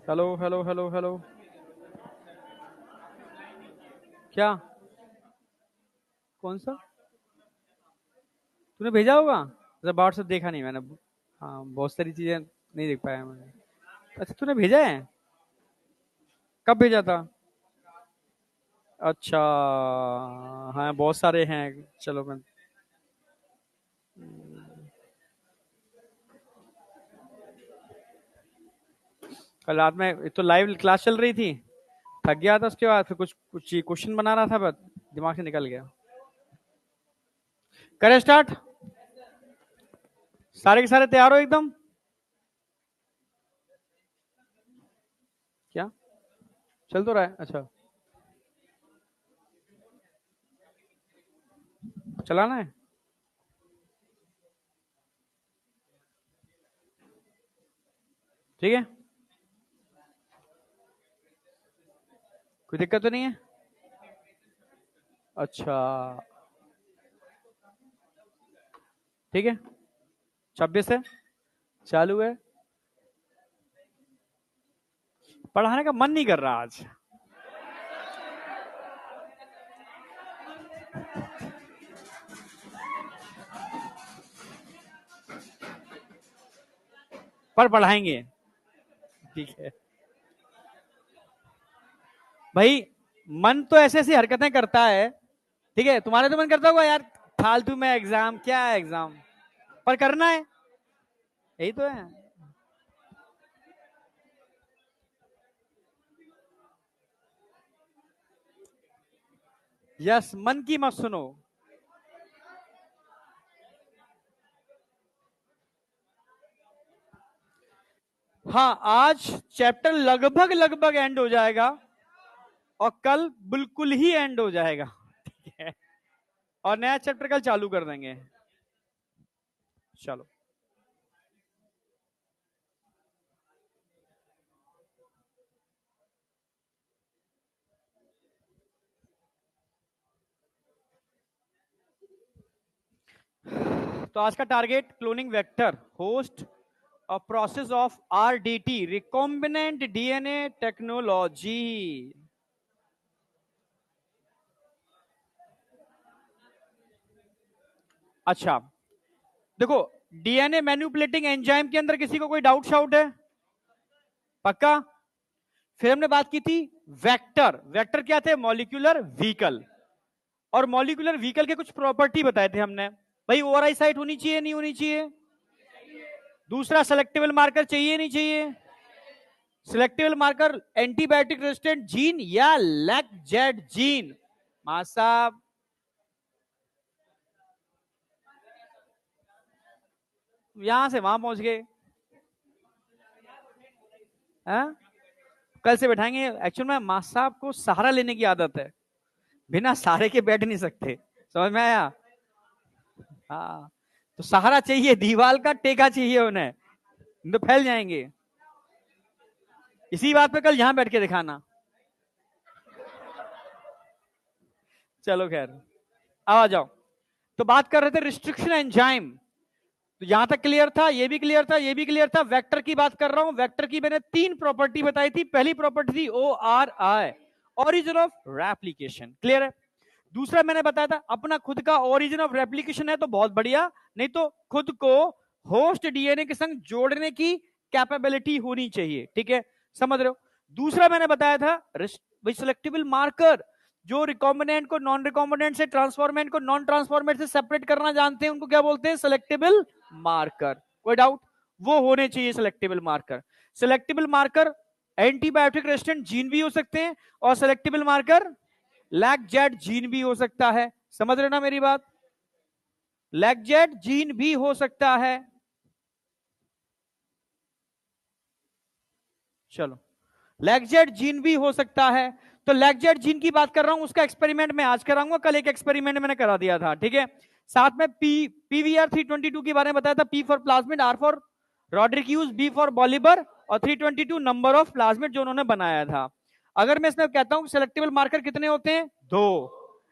Hello hello hello hello. क्या? कौन सा? तूने भेजा होगा। जरा व्हाट्सएप देखा नहीं मैंने। हाँ, बहुत सारी चीजें नहीं देख पाया मैंने। अच्छा, तूने भेजा है? कब भेजा था? अच्छा। हाँ, बहुत सारे हैं। चलो मैं। कल रात में एक तो लाइव क्लास चल रही थी। थक गया था, उसके बाद फिर कुछ कुछ क्वेश्चन बना रहा था, बस दिमाग से निकल गया। करें स्टार्ट? सारे के सारे तैयार हो एकदम? क्या? चल तो रहा है? अच्छा। चलाना है? ठीक है। कोई दिक्कत तो नहीं है? अच्छा। ठीक है। 26 है। चालू है। पढ़ाने का मन नहीं कर रहा आज। पर पढ़ाएंगे। ठीक है भाई। मन तो ऐसे ऐसी हरकतें करता है। ठीक है, तुम्हारा तो मन करता होगा यार, फालतू में एग्जाम, क्या एग्जाम, पर करना है। यही तो है। यस, मन की मत सुनो। हाँ, आज चैप्टर लगभग लगभग एंड हो जाएगा और कल बिल्कुल ही एंड हो जाएगा। ठीक है। और नया चैप्टर कल चालू कर देंगे। चलो। तो आज का target cloning vector host a process of RDT recombinant DNA technology. अच्छा, देखो, डीएनए मैन्युपुलेटिंग एंजाइम के अंदर किसी को कोई डाउट शाउट है? पक्का? फिर हमने बात की थी वेक्टर। वेक्टर क्या थे? Molecular vehicle. और मॉलिक्यूलर व्हीकल के कुछ प्रॉपर्टी बताए थे हमने। भाई, ओआरआई साइट होनी चाहिए नहीं होनी चाहिए? दूसरा, सेलेक्टेबल मार्कर चाहिए नहीं चाहिए? Selectable marker antibiotic resistant gene या लैक जेड जीन? मा साहब, यहां से वहां पहुंच गए। हाँ? कल से बैठाएंगे। एक्चुअल में मां साहब को सहारा लेने की आदत है। बिना सहारे के बैठ नहीं सकते। समझ में आया? हाँ। तो सहारा चाहिए, दीवार का टेका चाहिए उन्हें, तो फैल जाएंगे। इसी बात पे कल यहां बैठ के दिखाना। चलो खैर, अब आ जाओ। तो बात कर रहे थे रिस्ट्रिक्शन एंजाइम। तो यहां तक क्लियर था, ये भी क्लियर था, ये भी क्लियर था। वेक्टर की बात कर रहा हूं। वेक्टर की मैंने 3 प्रॉपर्टी बताई थी। पहली प्रॉपर्टी थी O R I, origin of replication. Clear है? दूसरा मैंने बताया था अपना खुद का ओरिजिन ऑफ रेप्लीकेशन है तो बहुत बढ़िया, नहीं तो खुद को होस्ट डीएनए के संग जोड़ने की कैपेबिलिटी होनी चाहिए। ठीक है, समझ रहे हो? दूसरा मैंने बताया था सिलेक्टिबल मार्कर, जो रिकॉम्बिनेंट को नॉन रिकॉम्बिनेंट से, ट्रांसफॉर्मेंट को नॉन ट्रांसफॉर्मेंट से सेपरेट करना जानते हैं, उनको क्या बोलते हैं? Selectable marker. कोई डाउट? वो होने चाहिए selectable marker. Selectable marker antibiotic resistant gene भी हो सकते हैं, और सिलेक्टिबल मार्कर लैकजेट जीन भी हो सकता है। समझ रहे ना मेरी बात? लैकजेट जीन भी हो सकता है। चलो, लैकजेट जीन भी हो सकता है। तो लैकजेट जीन की बात कर रहा हूं, उसका एक्सपेरिमेंट मैं आज कराऊंगा। कल एक एक्सपेरिमेंट मैंने करा दिया था। ठीक है। साथ में पीवीआर 322 के बारे में बताया था। P for plasmid, R for Rodriguez, B for Bolivar, और 322 नंबर ऑफ प्लाज्मिड जो उन्होंने बनाया था। अगर मैं इसमें कहता हूं सेलेक्टेबल मार्कर कितने होते हैं? 2,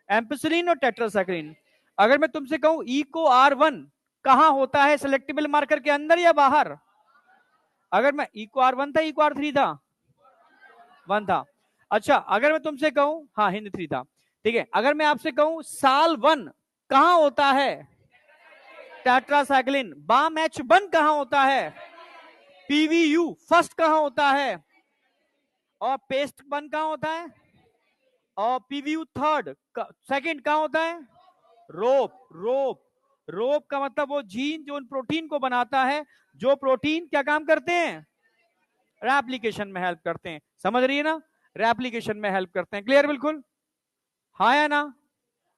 एम्पिसिलिन और टेट्रासाइक्लिन। अगर मैं तुमसे कहूं इको R1 कहां होता है? सेलेक्टेबल मार्कर के अंदर या बाहर? अगर मैं इको R1 था, इको R3 था? 1 था। अच्छा अगर मैं तुमसे कहूं, हाँ हिंद 3 था, ठीक है। अगर मैं आपसे कहूं साल 1 कहां होता है, टेट्रासाइक्लिन। बाम H1 कहां होता है, PVU फर्स्ट कहां होता है, और पेस्ट 1 कहां होता है, और PVU थर्ड सेकंड कहां होता है, रोप। रोप रोप का मतलब वो जीन जो उन प्रोटीन को बनाता है, जो प्रोटीन क्या काम करते हैं, रेप्लिकेशन में हेल्प करते हैं। समझ रही है ना, रेप्लिकेशन में हेल्प करते हैं। क्लियर बिल्कुल, हाँ या ना।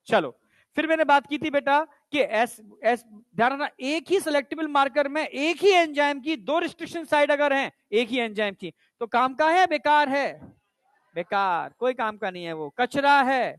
चलो फिर मैंने बात की थी बेटा कि एस एस ध्यान रखना, एक ही सिलेक्टेबल मार्कर में एक ही एंजाइम की 2 रिस्ट्रिक्शन साइड अगर हैं एक ही एंजाइम की, तो काम का है बेकार है, बेकार, कोई काम का नहीं है, वो कचरा है।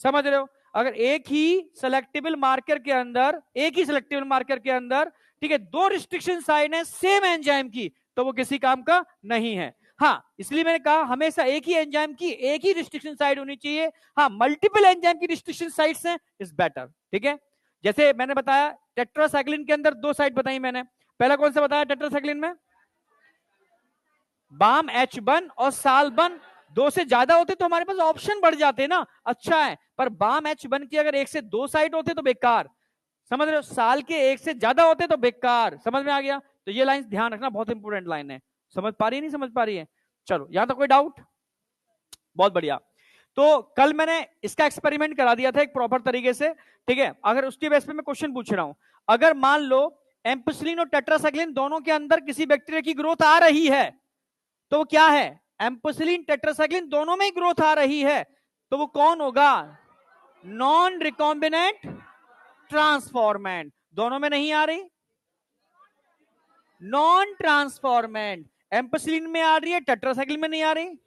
समझ रहे हो, अगर एक ही सिलेक्टेबल मार्कर के अंदर, एक ही सिलेक्टेबल मार्कर के अंदर, ठीक है, 2 रिस्ट्रिक्शन साइड है सेम एंजाइम की, तो वो किसी काम का नहीं है। हाँ इसलिए मैंने कहा हमेशा एक ही एंजाइम की एक ही रिस्ट्रिक्शन साइड होनी चाहिए। हाँ मल्टीपल एंजाइम की रिस्ट्रिक्शन साइड्स हैं इज बेटर, ठीक है। जैसे मैंने बताया टेट्रासाइक्लिन के अंदर 2 साइड बताई मैंने, पहला कौन सा बताया टेट्रासाइक्लिन में, बाम H1 और साल्बन। 2 से ज्यादा होते तो हमारे पास ऑप्शन बढ़ जाते ना, अच्छा है, पर बाम H1 की अगर 1 से 2 साइड होते तो बेकार। समझ रहे हो, साल के 1 से ज्यादा होते तो बेकार। समझ में आ गया, तो ये लाइन ध्यान रखना, बहुत इंपॉर्टेंट लाइन है। समझ पा रही है, नहीं समझ पा रही है, चलो यहां तक कोई डाउट, बहुत बढ़िया। तो कल मैंने इसका एक्सपेरिमेंट करा दिया था एक प्रॉपर तरीके से, ठीक है। अगर उसके बेस पे मैं क्वेश्चन पूछ रहा हूं, अगर मान लो एम्पिसिलिन और टेट्रासाइक्लिन दोनों के अंदर किसी बैक्टीरिया की ग्रोथ आ रही है, तो वो क्या है, एम्पिसिलिन टेट्रासाइक्लिन दोनों में ग्रोथ आ रही है, तो वो कौन होगा, नॉन रिकॉम्बिनेंट ट्रांसफॉर्मेंट। दोनों में नहीं आ रही, नॉन ट्रांसफॉर्मेंट, एम्पिसिलिन में आ रही है, टेट्रासाइक्लिन में नहीं आ रही।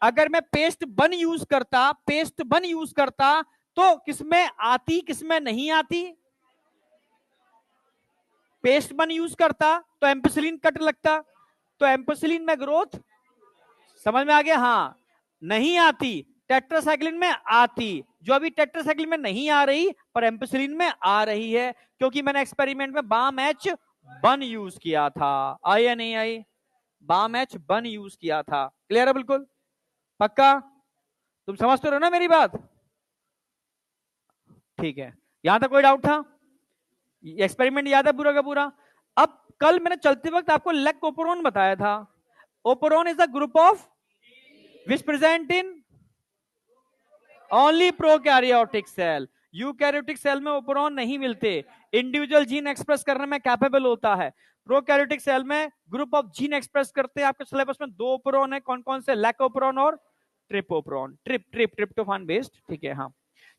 अगर मैं पेस्ट 1 यूज करता, पेस्ट 1 यूज करता, तो किसमें आती किसमें नहीं आती, पेस्ट 1 यूज करता तो एम्पिसिलिन कट लगता, तो एम्पिसिलिन में ग्रोथ, समझ में आ गया, हाँ नहीं आती, टेट्रासाइक्लिन में आती, जो अभी टेट्रासाइक्लिन में नहीं आ रही पर एम्पिसिलिन में आ रही है, क्योंकि मैंने एक्सपेरिमेंट में बाम H1 यूज किया था। आई या नहीं आई, बाम H1 यूज किया था। क्लियर है बिल्कुल, पक्का, तुम समझ तो रहे हो ना मेरी बात, ठीक है। यहां तक कोई डाउट था, एक्सपेरिमेंट याद है पूरा का पूरा। अब कल मैंने चलते वक्त आपको लेक्कोपोरोन बताया था, operon is a group of which present in only prokaryotic cell, eukaryotic cell में ओपोरॉन नहीं मिलते, इंडिविजुअल जीन एक्सप्रेस करने में कैपेबल होता है। प्रोकैरियोटिक सेल में ग्रुप ऑफ जीन एक्सप्रेस करते हैं। आपके सिलेबस में 2 ओपोरॉन है, कौन कौन से, लैकोपोरॉन और ट्रिपोपोरॉन, ट्रिप्टोफान बेस्ड, ठीक है। हाँ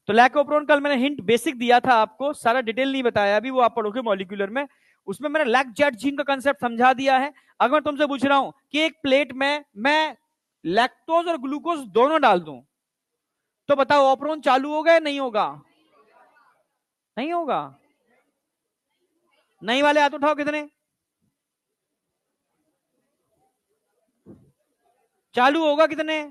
तो लैकोपोरॉन कल मैंने हिंट बेसिक दिया था आपको, सारा डिटेल नहीं बताया अभी, वो आप पढ़ोगे मॉलिक्यूलर में, उसमें मैंने लैक्जेट जीन का कंसेप्ट समझा दिया है। अगर मैं तुमसे पूछ रहा हूं कि एक प्लेट में मैं लैक्टोज और ग्लूकोज दोनों डाल दूं, तो बताओ ऑपरोन चालू होगा या नहीं होगा, नहीं होगा। नहीं वाले हाथ उठाओ कितने, चालू होगा कितने,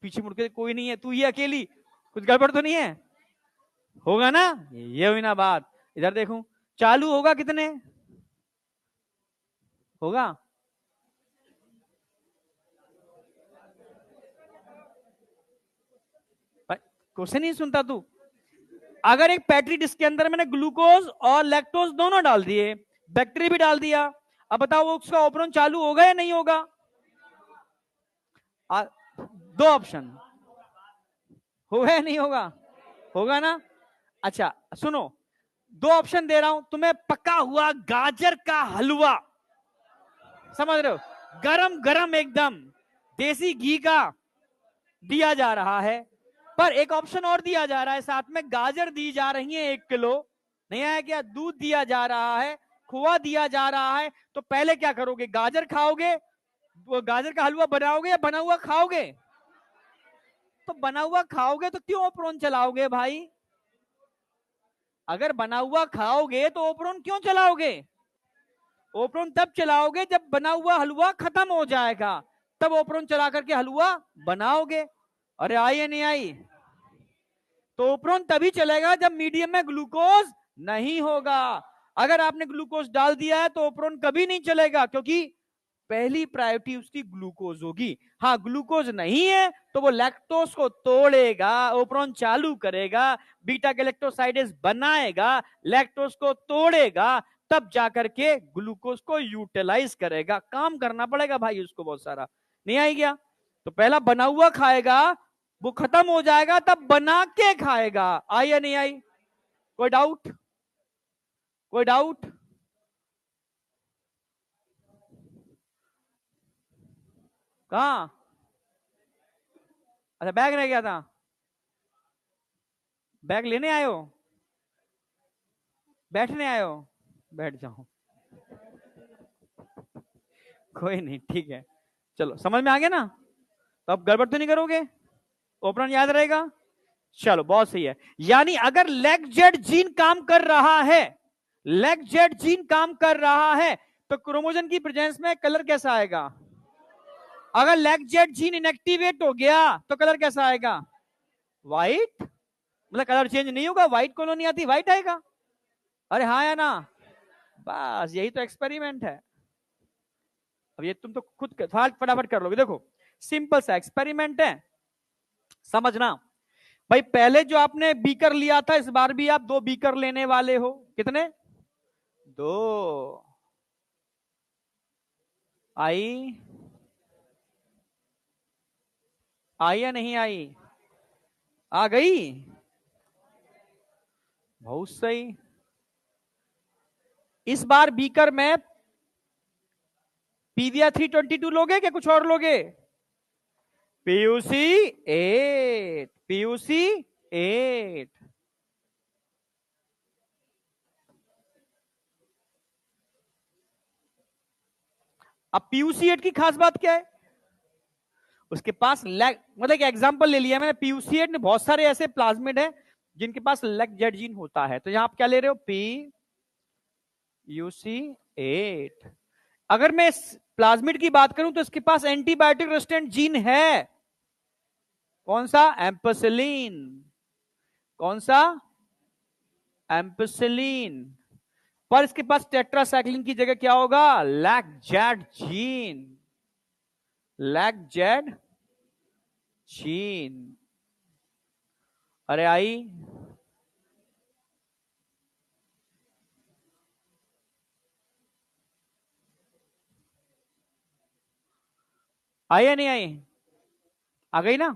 पीछे मुड़ के कोई नहीं है, तू ये अकेली, कुछ गड़बड़ तो नहीं है, होगा ना, ये हुई ना बात। इधर देखूं, चालू होगा कितने, होगा, क्वेश्चन नहीं सुनता तू। अगर एक पैट्री डिस्क के अंदर मैंने ग्लूकोज और लैक्टोज दोनों डाल दिए, बैक्टीरिया भी डाल दिया, अब बताओ वो उसका ऑपरेशन चालू होगा या नहीं होगा, 2 ऑप्शन, होगा या नहीं होगा, होगा ना। अच्छा सुनो, 2 ऑप्शन दे रहा हूं तुम्हें, पका हुआ गाजर का हलवा, समझ रहे हो, गरम गरम एकदम देसी घी का दिया जा रहा है, पर एक ऑप्शन और दिया जा रहा है, साथ में गाजर दी जा रही है 1 किलो, नहीं आया क्या, दूध दिया जा रहा है, खोआ दिया जा रहा है, तो पहले क्या करोगे, गाजर खाओगे, वो गाजर का हलवा बनाओगे या बना हुआ खाओगे, तो बना हुआ खाओगे तो क्यों ओपरोन चलाओगे भाई, अगर बना हुआ खाओगे तो ओपरोन क्यों चलाओगे, ओपरोन तब चलाओगे जब बना हुआ हलवा खत्म हो जाएगा, तब ओपरोन चला करके हलवा बनाओगे। अरे आई या नहीं आई, तो ओपरोन तभी चलेगा जब मीडियम में ग्लूकोज नहीं होगा। अगर आपने ग्लूकोज डाल दिया है तो ओप्रोन कभी नहीं चलेगा, क्योंकि पहली प्रायोरिटी उसकी ग्लूकोज होगी। हाँ, ग्लूकोज नहीं है तो वो लैक्टोज को तोड़ेगा, ओप्रोन चालू करेगा, बीटा गैलेक्टोसाइडेज बनाएगा, लैक्टोज को तोड़ेगा, तब जाकर के ग्लूकोज को यूटिलाइज करेगा। काम करना पड़ेगा भाई उसको बहुत सारा। नहीं आई क्या? तो पहला बना हुआ खाएगा, वो खत्म हो जाएगा, तब बना के खाएगा। आई या नहीं आई? कोई डाउट? कोई डाउट? कहां? अच्छा, बैग रह गया था। बैग लेने आए हो? बैठने आए हो? बैठ जाओ, कोई नहीं, ठीक है। चलो, समझ में आ गया ना? तो अब गड़बड़ तो नहीं करोगे? ओपरन याद रहेगा? चलो, बहुत सही है। यानी अगर लेग जेड जीन काम कर रहा है, लेग जेड जीन काम कर रहा है, तो क्रोमोजन की प्रेजेंस में कलर कैसा आएगा? अगर लेग जेड जीन इनएक्टिवेट हो गया तो कलर कैसा आएगा? व्हाइट। मतलब कलर चेंज नहीं होगा, व्हाइट कॉलोनी आती, व्हाइट आएगा। अरे हाँ या ना? बस यही तो एक्सपेरिमेंट है। अब ये तुम तो खुद फटाफट कर लोगे। देखो, सिंपल सा एक्सपेरिमेंट है, समझना भाई। पहले जो आपने बीकर लिया था, इस बार भी आप 2 बीकर लेने वाले हो। कितने? 2। आई? आई या नहीं आई? आ गई? बहुत सही। इस बार बीकर में पीवीआर 322 लोगे क्या कुछ और लोगे? PUC 8, PUC 8। अब पीयूसी 8 की खास बात क्या है? उसके पास मतलब एक एग्जांपल ले लिया मैंने, पीयूसी 8 में बहुत सारे ऐसे प्लाज्मिड हैं जिनके पास लेग जेड जीन होता है। तो यहां आप क्या ले रहे हो? P UC 8। अगर मैं इस प्लाज्मिड की बात करूं तो इसके पास एंटीबायोटिक रेजिस्टेंट जीन है। कौन सा? एम्पेसिलिन। कौन सा? एम्पेसिलिन। पर इसके पास टेट्रासाइक्लिन की जगह क्या होगा? Lag-Z gene. Lag-Z gene. अरे आई? आई या नहीं आई? आ गई ना?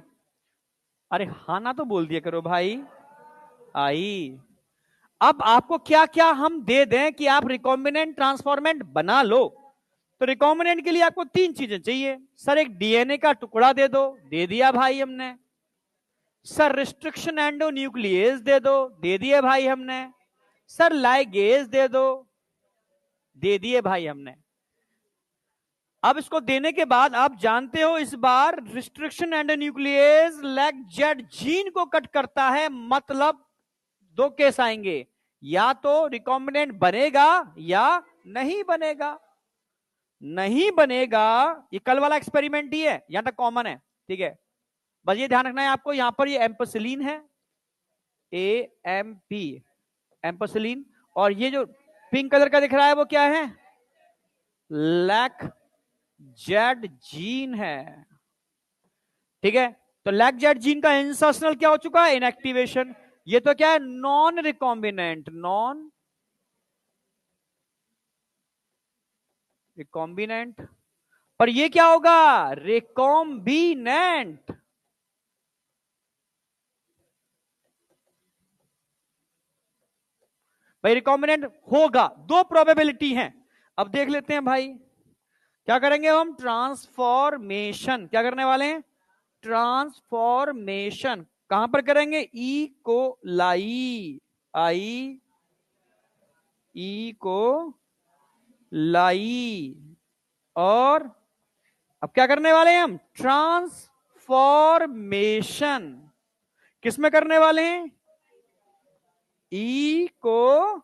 अरे हाँ ना तो बोल दिया करो भाई। आई। अब आपको क्या क्या हम दे दें कि आप रिकॉम्बिनेंट ट्रांसफॉर्मेंट बना लो? तो रिकॉम्बिनेंट के लिए आपको 3 चीजें चाहिए। सर, एक डीएनए का टुकड़ा दे दो, दे दिया भाई हमने। सर, रिस्ट्रिक्शन एंडो न्यूक्लियस दे दो, दे दिए भाई हमने। सर, लाइगेज दे दो, दे दिए भाई हमने। अब इसको देने के बाद आप जानते हो इस बार restriction endonuclease lacZ gene को कट करता है। मतलब 2 केस आएंगे, या तो रिकॉम्बिनेंट बनेगा या नहीं बनेगा। नहीं बनेगा, ये कल वाला एक्सपेरिमेंट ही है, यहां तक कॉमन है, ठीक है। बस ये ध्यान रखना है आपको, यहां पर ये एम्पेसिलिन है, AMP, एम्पेसिलिन। और ये जो पिंक कलर का दिख रहा है वो क्या है? लैग-जेड जीन है, ठीक है। तो लैग-जेड जीन का इंसर्शनल क्या हो चुका है? इनएक्टिवेशन। ये तो क्या है? Non recombinant, non recombinant. पर ये क्या होगा? रिकॉम्बिनेंट। भाई रिकॉम्बिनेंट होगा, 2 प्रोबेबिलिटी हैं। अब देख लेते हैं भाई, क्या करेंगे हम? ट्रांसफॉर्मेशन। क्या करने वाले हैं? ट्रांसफॉर्मेशन। कहां पर करेंगे? ई को लाई, आई ई को लाई। और अब क्या करने वाले हैं हम? ट्रांसफॉर्मेशन। किसमें करने वाले हैं? ई को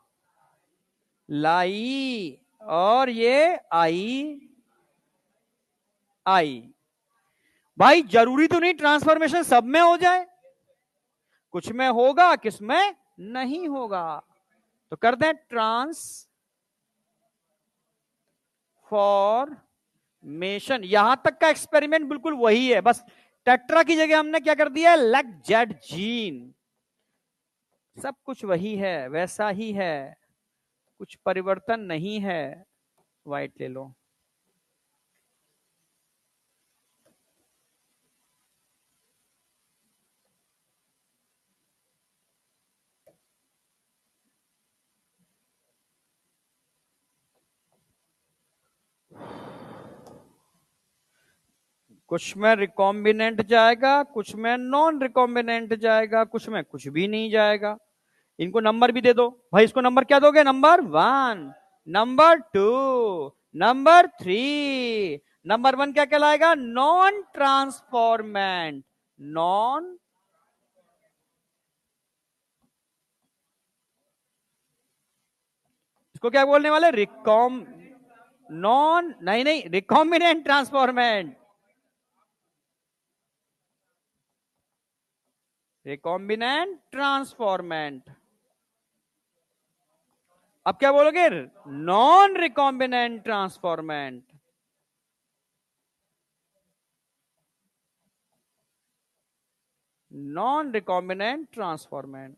लाई, और ये आई, आई। भाई जरूरी तो नहीं ट्रांसफॉर्मेशन सब में हो जाए, कुछ में होगा, किसमें नहीं होगा। तो कर दें ट्रांसफॉर्मेशन। ट्रांसफॉर्मेशन। यहां तक का एक्सपेरिमेंट बिल्कुल वही है, बस टेट्रा की जगह हमने क्या कर दिया है, लैक-जेड जीन। सब कुछ वही है, वैसा ही है, कुछ परिवर्तन नहीं है। व्हाइट ले लो। कुछ में रिकॉम्बिनेंट जाएगा, कुछ में नॉन रिकॉम्बिनेंट जाएगा, कुछ में कुछ भी नहीं जाएगा। इनको नंबर भी दे दो भाई। इसको नंबर क्या दोगे, नंबर 1, नंबर 2, नंबर 3। नंबर 1 क्या कहलाएगा, नॉन ट्रांसफॉर्मेंट। नॉन, इसको क्या बोलने वाले, रिकॉम, नॉन, नहीं नहीं, रिकॉम्बिनेंट ट्रांसफॉर्मेंट। Recombinant transformant. अब क्या बोलोगे, non recombinant transformant. Non recombinant transformant.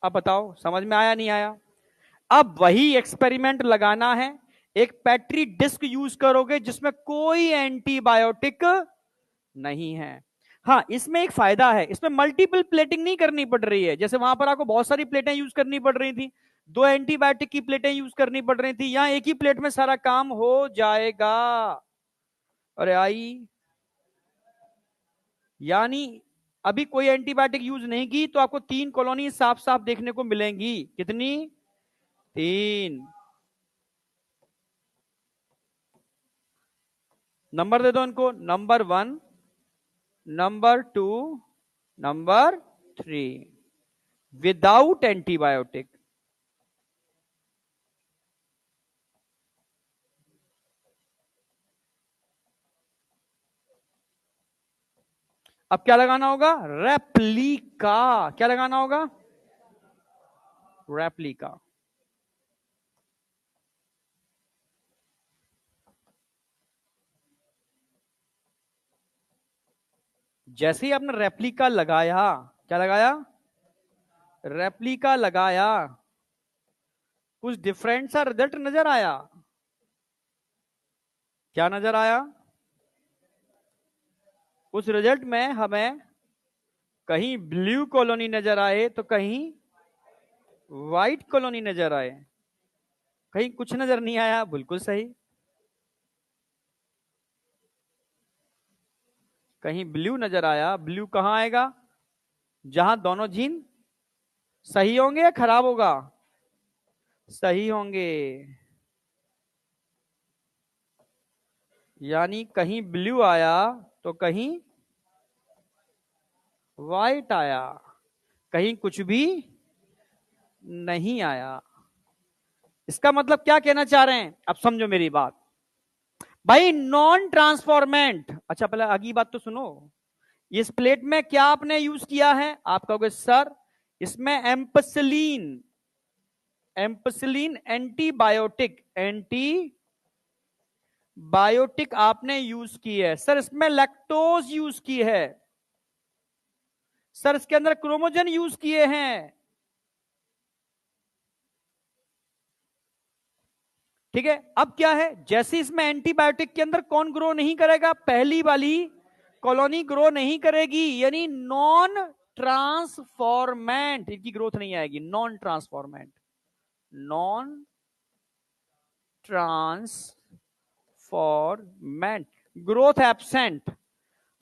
अब बताओ समझ में आया नहीं आया। अब वही एक्सपेरिमेंट लगाना है, एक पेट्री डिस्क यूज करोगे जिसमें कोई एंटीबायोटिक नहीं है। हाँ, इसमें एक फायदा है, इसमें मल्टीपल प्लेटिंग नहीं करनी पड़ रही है। जैसे वहां पर आपको बहुत सारी प्लेटें यूज करनी पड़ रही थी, 2 एंटीबायोटिक की प्लेटें यूज करनी पड़ रही थी, यहां एक ही प्लेट में सारा काम हो जाएगा। अरे आई, यानी अभी कोई एंटीबायोटिक यूज नहीं की तो आपको 3 कॉलोनी साफ साफ देखने को मिलेंगी। कितनी, 3। नंबर दे दो इनको, number 1, number 2, number 3, without antibiotic. अब क्या लगाना होगा, रेप्लिका। क्या लगाना होगा, रेप्लिका। जैसे ही आपने रेप्लिका लगाया, क्या लगाया, रेप्लिका लगाया, कुछ डिफरेंट सा रिजल्ट नजर आया। क्या नजर आया, उस रिजल्ट में हमें कहीं ब्लू कॉलोनी नजर आए तो कहीं व्हाइट कॉलोनी नजर आए, कहीं कुछ नजर नहीं आया। बिल्कुल सही, कहीं ब्लू नजर आया। ब्लू कहां आएगा, जहां दोनों जीन सही होंगे या खराब होगा, सही होंगे। यानी कहीं ब्लू आया तो कहीं व्हाइट आया, कहीं कुछ भी नहीं आया। इसका मतलब क्या कहना चाह रहे हैं, अब समझो मेरी बात भाई। नॉन ट्रांसफॉर्मेंट, अच्छा पहले आगे बात तो सुनो। इस प्लेट में क्या आपने यूज किया है, आप कहोगे सर इसमें एम्पसिलीन, एम्पसिलीन एंटीबायोटिक, एंटीबायोटिक आपने यूज की है। सर इसमें लैक्टोज यूज की है। सर इसके अंदर क्रोमोजन यूज किए हैं। ठीक है, अब क्या है, जैसे इसमें एंटीबायोटिक के अंदर कौन ग्रो नहीं करेगा, पहली वाली कॉलोनी ग्रो नहीं करेगी, यानी नॉन ट्रांसफॉर्मेंट, इनकी ग्रोथ नहीं आएगी। Non transformant, non transformant, growth absent.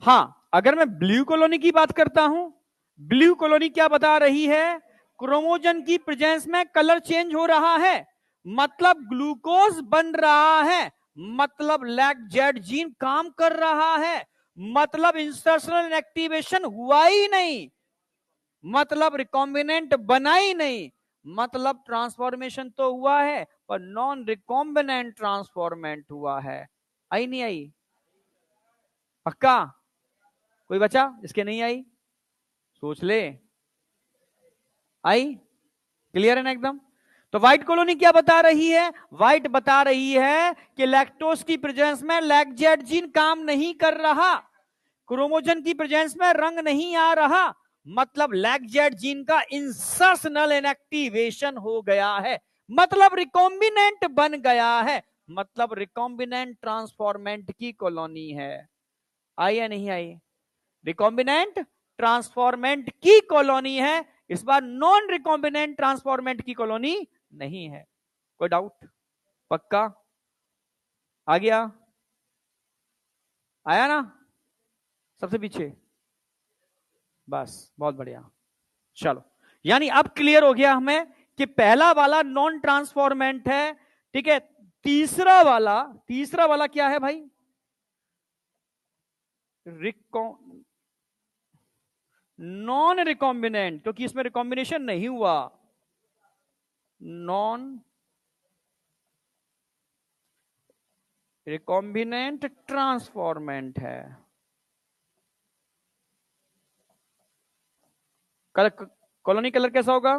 हां, अगर मैं ब्लू कॉलोनी की बात करता हूं, ब्लू कॉलोनी क्या बता रही है, क्रोमोजन की प्रेजेंस में कलर चेंज हो रहा है, मतलब ग्लूकोज बन रहा है, मतलब लैक-जेड जीन काम कर रहा है, मतलब इंसर्शनल एक्टिवेशन हुआ ही नहीं, मतलब रिकॉम्बिनेंट बना ही नहीं, मतलब ट्रांसफॉर्मेशन तो हुआ है पर नॉन रिकॉम्बिनेंट ट्रांसफॉर्मेंट हुआ है। आई नहीं आई, पक्का, कोई बचा इसके नहीं आई, सोच ले। आई, क्लियर है ना एकदम। तो व्हाइट कॉलोनी क्या बता रही है? व्हाइट बता रही है कि लैक्टोज की प्रेजेंस में लैक्जेट जीन काम नहीं कर रहा, क्रोमोजन की प्रेजेंस में रंग नहीं आ रहा, मतलब लैक्जेट जीन का इंसर्शनल इनएक्टिवेशन हो गया है, मतलब रिकॉम्बिनेंट बन गया है, मतलब रिकॉम्बिनेंट ट्रांसफॉर्मेंट की कॉलोनी है। आई या नहीं आई? रिकॉम्बिनेंट ट्रांसफॉर्मेंट की कॉलोनी है, इस बार नॉन रिकॉम्बिनेंट ट्रांसफॉर्मेंट की कॉलोनी नहीं है। कोई डाउट? पक्का? आ गया? आया ना? सबसे पीछे? बस, बहुत बढ़िया। चलो, यानी अब क्लियर हो गया हमें कि पहला वाला नॉन ट्रांसफॉर्मेंट है, ठीक है। तीसरा वाला क्या है भाई? नॉन रिकॉम्बिनेंट, क्योंकि इसमें रिकॉम्बिनेशन नहीं हुआ, नॉन रिकॉम्बिनेंट ट्रांसफॉर्मेंट है। कॉलोनी कलर कैसा होगा?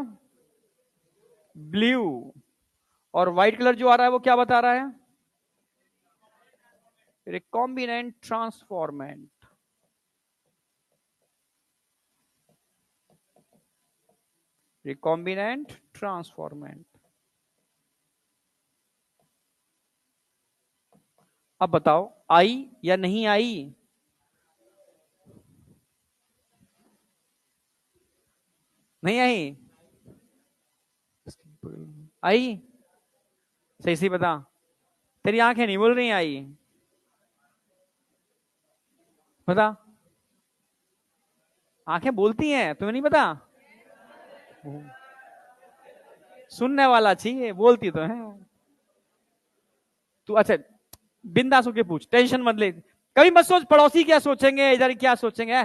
ब्लू। और व्हाइट कलर जो आ रहा है वो क्या बता रहा है? Recombinant transformant. Recombinant transformant. अब बताओ, आई या नहीं आई? नहीं आई? आई? सही सही बता, तेरी आंखें नहीं बोल रही आई, बता। आंखें बोलती हैं, तुम्हें नहीं पता? सुनने वाला चाहिए, बोलती तो है तू। अच्छा, बिंदास होके पूछ, टेंशन मत ले, कभी मत सोच पड़ोसी क्या सोचेंगे, इधर क्या सोचेंगे,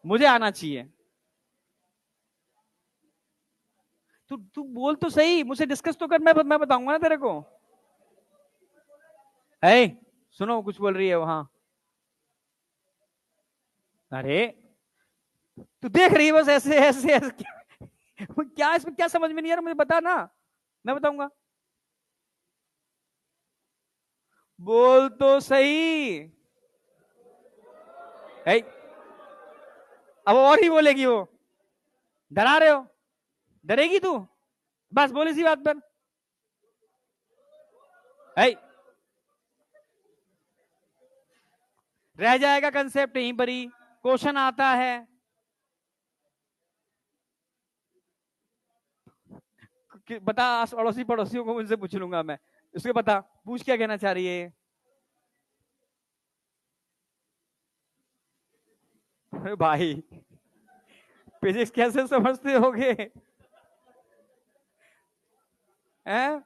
मुझे आना चाहिए। तू तू बोल तो सही, मुझे डिस्कस तो कर, मैं बताऊंगा ना तेरे को। है, सुनो, कुछ बोल रही है वहां। अरे तू देख रही है बस ऐसे ऐसे, ऐसे क्या इसमें क्या समझ में नहीं आ रहा, मुझे बता ना, मैं बताऊंगा। बोल तो सही। है, अब और ही बोलेगी वो, डरा रहे हो? डरेगी तू? बस बोल इसी बात पर। है, रह जाएगा कंसेप्ट यहीं पर ही, क्वेश्चन आता है। बता, अड़ोसी पड़ोसियों को मुझसे पूछ लूंगा मैं, उसके बता, पूछ क्या कहना चाह रही है। अरे भाई, फिजिक्स कैसे समझते होगे? हैं?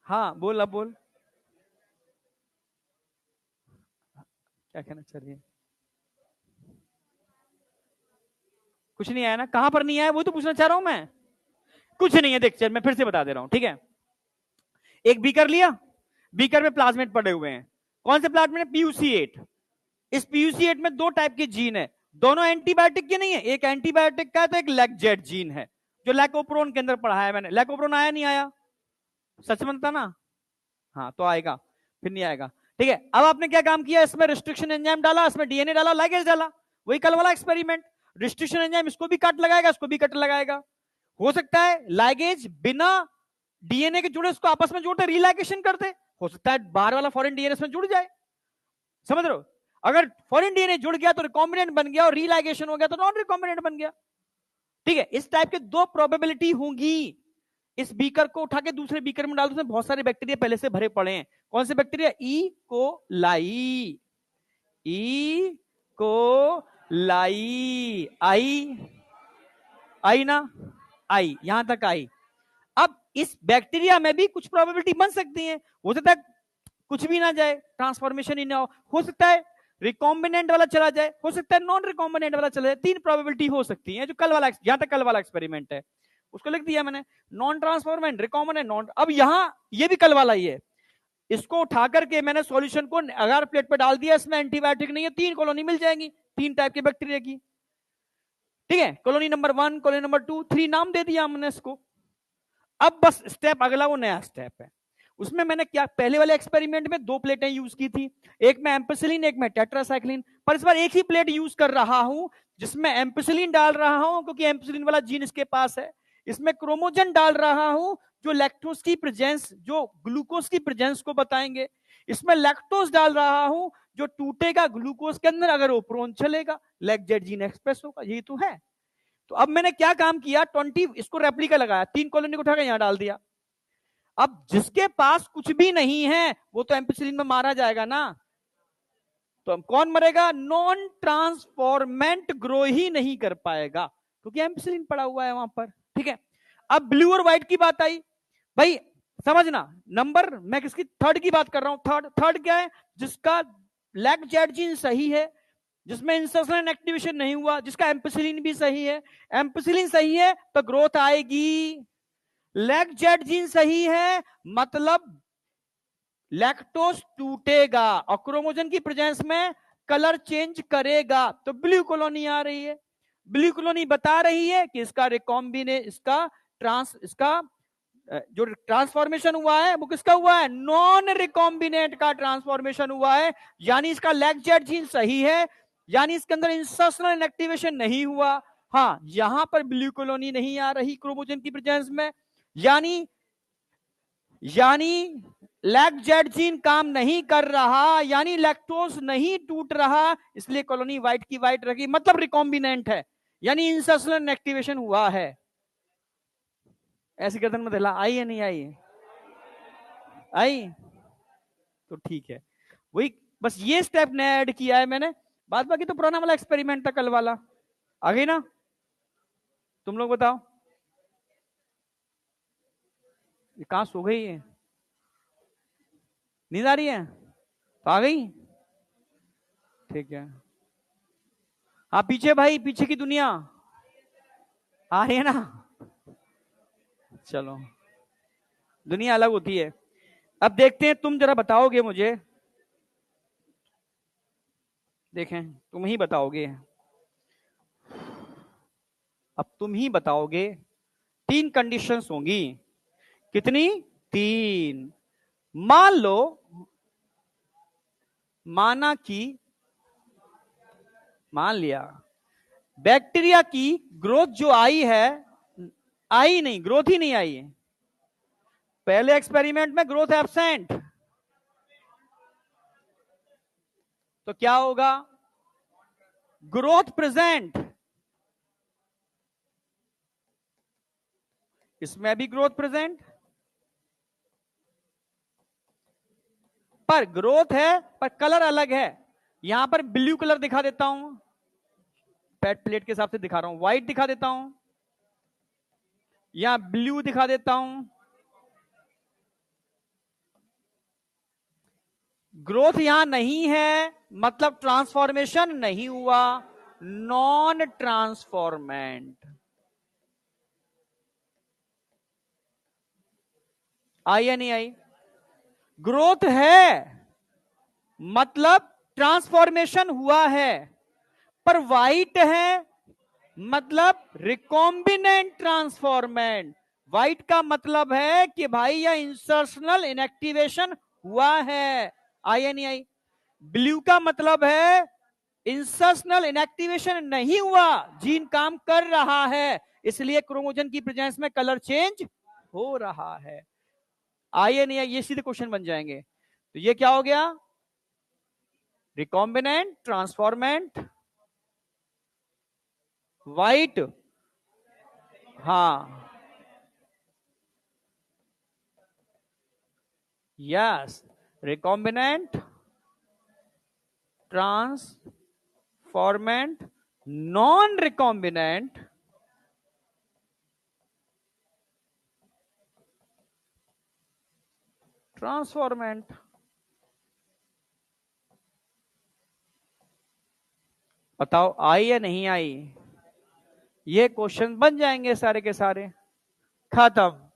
हाँ बोल, अब बोल, क्या कहना चाह रही है? कुछ नहीं आया ना? कहां पर नहीं आया वो तो पूछना चाह रहा हूं मैं। कुछ नहीं है, देख चल मैं फिर से बता दे रहा हूं, ठीक है। एक बीकर लिया, बीकर में प्लाज्मेट पड़े हुए हैं, कौन से प्लाज्मेट? PUC8। इस PUC8 में दो टाइप के जीन है, दोनों एंटीबायोटिक के नहीं है, एक एंटीबायोटिक का है तो एक लैक्जेट जीन है, जो लैकोप्रोन के अंदर पढ़ा है मैंने। लैकोप्रोन आया नहीं आया? सच बनता ना? हाँ तो आएगा, फिर नहीं आएगा, ठीक है। अब आपने क्या काम किया, इसमें रिस्ट्रिक्शन एंजाइम डाला, इसमें डीएनए डाला, लाइगेज डाला, वही कल वाला एक्सपेरिमेंट। रिस्ट्रिक्शन एंजाइम इसको भी कट लगाएगा, इसको भी कट लगाएगा। हो सकता है लाइगेज बिना डीएनए के जुड़े उसको आपस में जोड़ते रीलाइगेशन करते, हो सकता है बाहर वाला फॉरेन डीएनए में जुड़ जाए, समझ रहे हो? अगर फॉरेन डीएनए जुड़ गया तो रिकॉम्बिनेंट बन गया, और रीलाइगेशन हो गया तो नॉन रिकॉम्बिनेंट बन गया, ठीक है। इस टाइप के दो प्रोबेबिलिटी होंगी। इस बीकर को उठा के दूसरे बीकर में डाल दो, उसमें बहुत सारे बैक्टीरिया पहले से भरे पड़े हैं। कौन से बैक्टीरिया? कोलाई। कोलाई। आई? आई ना? आई, यहां तक आई। अब इस बैक्टीरिया में भी कुछ प्रोबेबिलिटी बन सकती है, हो सकता है कुछ भी ना जाए, ट्रांसफॉर्मेशन ही ना हो सकता है रिकॉम्बिनेंट वाला चला जाए, हो सकता है नॉन रिकॉम्बिनेंट वाला चला जाए। तीन प्रोबेबिलिटी हो सकती है, जो कल वाला, यहां तक कल वाला एक्सपेरिमेंट है उसको लिख दिया मैंने, नॉन ट्रांसफॉर्मेंट, रिकॉम्बिनेंट, नॉन। अब यहां ये भी कल वाला ही है, इसको उठा करके मैंने सॉल्यूशन को अगर प्लेट पर डाल दिया, इसमें एंटीबायोटिक नहीं है, तीन कॉलोनी मिल जाएंगी, तीन टाइप के बैक्टीरिया की, ठीक है। कॉलोनी नंबर 1, कॉलोनी नंबर 2, 3 नाम दे दिया हमने इसको, अब बस स्टेप अगला वो नया स्टेप है। उसमें मैंने क्या, पहले वाले एक्सपेरिमेंट में 2 प्लेटें यूज की थी, एक में एम्पिसिलिन एक में टेट्रासाइक्लिन, पर इस बार एक ही प्लेट यूज कर रहा हूं जिसमें एम्पिसिलिन डाल रहा हूं क्योंकि एम्पिसिलिन वाला जीन इसके पास है, इसमें क्रोमोजन डाल रहा हूं जो लैक्टोज की प्रेजेंस, जो ग्लूकोज की प्रेजेंस को बताएंगे, इसमें लैक्टोज डाल रहा हूं जो टूटेगा ग्लूकोज के अंदर, अगर वो प्रोन चलेगा लैक्जेट जीन एक्सप्रेस होगा। यही तो है। तो अब मैंने क्या काम किया, 20 इसको रेप्लिका लगाया, 3 कॉलोनी को उठाकर यहां डाल दिया। अब जिसके पास कुछ भी नहीं है वो तो एम्पिसिलिन में मारा जाएगा ना, तो हम कौन मरेगा, नॉन ट्रांसफॉर्मेंट ग्रो ही नहीं कर पाएगा क्योंकि एम्पिसिलिन पड़ा हुआ है वहां पर। ठीक है, अब ब्लू और व्हाइट की बात आई भाई, समझना नंबर, मैं किसकी, थर्ड की बात कर रहा हूं। थर्ड क्या है, जिसका लैक्जेट जीन सही है, जिसमें इंसर्शन एक्टिवेशन नहीं हुआ, जिसका एम्पिसिलिन भी सही है, एम्पिसिलिन सही है तो ग्रोथ आएगी, लैक्जेट जीन सही है मतलब लैक्टोज टूटेगा और क्रोमोजन की प्रेजेंस में कलर चेंज करेगा, तो ब्लू कॉलोनी आ रही है। ब्लू कॉलोनी बता रही है कि इसका रिकॉम्बिने, इसका जो ट्रांसफॉर्मेशन हुआ है वो किसका हुआ है, नॉन रिकॉम्बिनेट का ट्रांसफॉर्मेशन हुआ है, यानी इसका लैक्जेट जीन सही है, यानी इसके अंदर इंसर्शनल इनएक्टिवेशन नहीं हुआ। हाँ, यहां पर ब्लू कॉलोनी नहीं आ रही क्रोमोजन की प्रेजेंस में, यानी लैक्जेट जीन काम नहीं कर रहा, यानी लैक्टोज नहीं टूट रहा, इसलिए कॉलोनी व्हाइट की व्हाइट रखी, मतलब रिकॉम्बिनेंट है, यानी इंसर्शनल एक्टिवेशन हुआ है। ऐसी गर्दन में हिला, आई है नहीं आई, आई तो ठीक है। वही बस ये स्टेप नया ऐड किया है मैंने, बाद बाकी तो पुराना वाला एक्सपेरिमेंट था कल वाला। आ गई ना, तुम लोग बताओ, ये कहां सो गई है, नींद आ रही है तो आ गई, ठीक है। हाँ पीछे भाई, पीछे की दुनिया आ रही है ना, चलो दुनिया अलग होती है। अब देखते हैं, तुम जरा बताओगे मुझे, देखें तुम ही बताओगे, अब तुम ही बताओगे। 3 कंडीशंस होंगी, कितनी, 3। मान लो, माना कि, मान लिया बैक्टीरिया की ग्रोथ जो आई है, आई नहीं, ग्रोथ ही नहीं आई है, पहले एक्सपेरिमेंट में ग्रोथ एब्सेंट, तो क्या होगा, ग्रोथ प्रेजेंट, इसमें भी ग्रोथ प्रेजेंट, पर ग्रोथ है पर कलर अलग है। यहां पर ब्लू कलर दिखा देता हूं, पैट प्लेट के हिसाब से दिखा रहा हूं, व्हाइट दिखा देता हूं, यहां ब्लू दिखा देता हूं। ग्रोथ यहां नहीं है मतलब ट्रांसफॉर्मेशन नहीं हुआ, नॉन ट्रांसफॉर्मेंट। आई या नहीं आई, ग्रोथ है मतलब ट्रांसफॉर्मेशन हुआ है, पर व्हाइट है मतलब रिकॉम्बिनेंट ट्रांसफॉर्मेंट। व्हाइट का मतलब है कि भाई यह इंसर्शनल इनएक्टिवेशन हुआ है, आई या नहीं आई। ब्लू का मतलब है इंसर्शनल इनएक्टिवेशन नहीं हुआ, जीन काम कर रहा है, इसलिए क्रोमोजन की प्रेजेंस में कलर चेंज हो रहा है। आइए नहीं, ये सीधे क्वेश्चन बन जाएंगे। तो ये क्या हो गया, रिकॉम्बिनेंट ट्रांसफॉर्मेंट, व्हाइट, हाँ yes, recombinant transformant, non recombinant transformant. बताओ आई या नहीं आई, ये क्वेश्चन बन जाएंगे सारे के सारे, खत्म।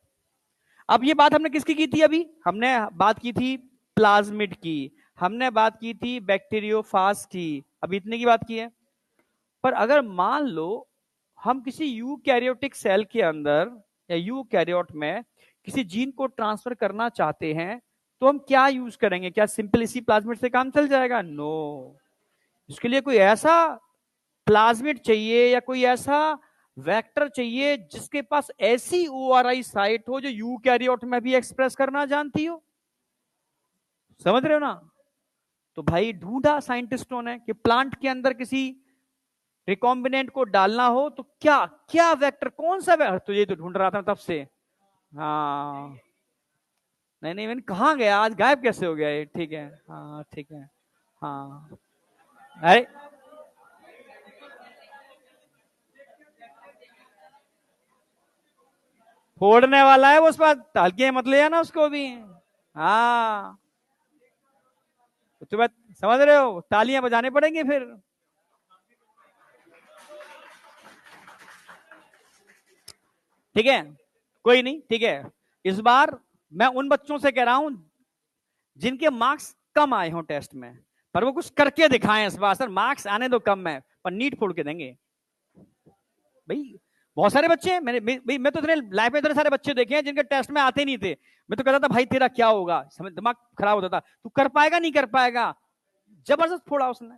अब ये बात हमने किसकी की थी, अभी हमने बात की थी प्लाज्मिड की, हमने बात की थी बैक्टीरियोफाज की, अभी इतने की बात की है। पर अगर मान लो हम किसी यूकैरियोटिक सेल के अंदर या यूकैरियोट में किसी जीन को ट्रांसफर करना चाहते हैं तो हम क्या यूज करेंगे? क्या सिंपल इसी प्लाज्मिड से काम चल जाएगा? नो, इसके लिए कोई ऐसा प्लाज्मिड चाहिए या कोई ऐसा वेक्टर चाहिए जिसके पास ऐसी ओआरआई साइट हो जो यूकैरियोट में भी एक्सप्रेस करना जानती हो। समझ रहे हो ना? तो भाई ढूंढा साइंटिस्टों ने कि प्लांट के अंदर किसी रिकॉम्बिनेंट को डालना हो तो क्या क्या वेक्टर, कौन सा वेक्टर, तो ये तो ढूंढ रहा था तब से। हाँ, नहीं नहीं, मैंने कहा गया, आज गायब कैसे हो गया ये? ठीक है, हाँ ठीक है, हाँ। अरे फोड़ने वाला है वो, उस पर हल्के मत ले आना उसको भी। हाँ, तो तुम्हें समझ रहे हो, तालियां बजाने पड़ेंगे फिर। ठीक है, कोई नहीं, ठीक है। इस बार मैं उन बच्चों से कह रहा हूं जिनके मार्क्स कम आए हों टेस्ट में, पर वो कुछ करके दिखाएं इस बार। सर मार्क्स आने दो कम है, पर नीट फोड़ के देंगे भाई। बहुत सारे बच्चे हैं, मैं तो इतने लाइफ में इतने सारे बच्चे देखे हैं जिनके टेस्ट में आते नहीं थे। मैं तो कहता था भाई तेरा क्या होगा, समझ दिमाग खराब होता था, तू कर पाएगा नहीं कर पाएगा। जबरदस्त फोड़ा उसने।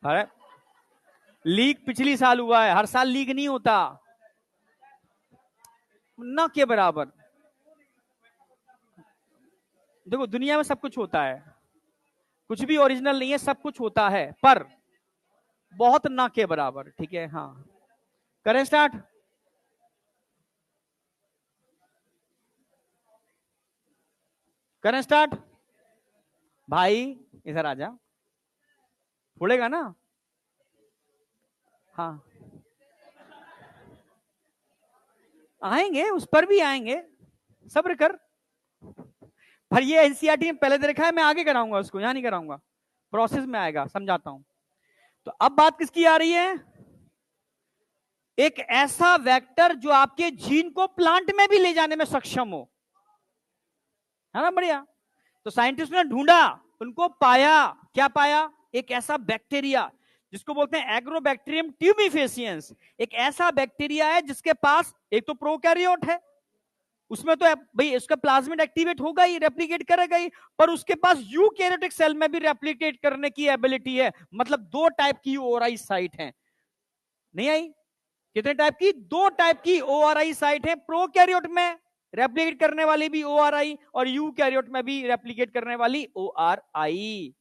अरे लीक पिछली साल हुआ है, हर साल लीक नहीं होता ना के बराबर। देखो दुनिया में सब कुछ होता है, कुछ भी ओरिजिनल नहीं है, सब कुछ होता है, पर बहुत ना के बराबर। ठीक है, हाँ करें स्टार्ट। करें स्टार्ट भाई, इधर आ जा, फोड़ेगा ना? हाँ आएंगे, उस पर भी आएंगे, सब्र कर। पर ये एनसीईआरटी में पहले देखा है, मैं आगे कराऊंगा उसको, यहां नहीं कराऊंगा, प्रोसेस में आएगा, समझाता हूं। तो अब बात किसकी आ रही है? एक ऐसा वेक्टर जो आपके जीन को प्लांट में भी ले जाने में सक्षम हो, है ना? बढ़िया। तो साइंटिस्ट ने ढूंढा, उनको पाया, क्या पाया? एक ऐसा बैक्टीरिया जिसको बोलते हैं एग्रोबैक्टीरियम ट्यूबिफेसियंस। एक ऐसा बैक्टीरिया है जिसके पास एक तो प्रोकैरियोट है, उसमें तो भाई उसका प्लाज्मिड एक्टिवेट होगा ही, रेप्लिकेट करेगा ही, पर उसके पास यूकैरियोटिक सेल में भी रेप्लिकेट करने की एबिलिटी है। मतलब दो टाइप की ओआरआई साइट है। नहीं आई? कितने टाइप की? दो टाइप की ओआरआई साइट है, प्रोकैरियोट में रेप्लिकेट करने वाली भी ओआरआई और यूकैरियोट में भी रेप्लिकेट करने वाली ओआरआई।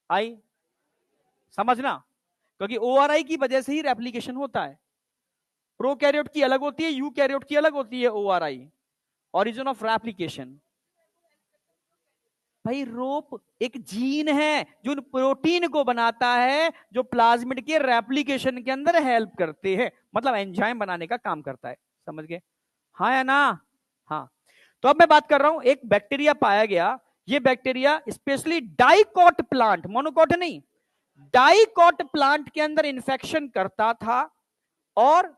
आई समझना, क्योंकि ओआरआई की वजह से ही रेप्लिकेशन होता है। प्रोकैरियोट की अलग होती है, यूकैरियोट की अलग होती है ओआरआई, ऑरिजिन ऑफ रेप्लिकेशन। भाई रोप एक जीन है जो प्रोटीन को बनाता है, जो प्लाज्मिड के रेप्लिकेशन के अंदर हेल्प करते हैं, मतलब एंजाइम बनाने का काम करता है। समझ गए? हाँ या ना? हाँ। तो अब मैं बात कर रहा हूं, एक बैक्टीरिया पाया गया, ये bacteria specially dicot plant, monocot नहीं, डाइकॉट प्लांट के अंदर इंफेक्शन करता था और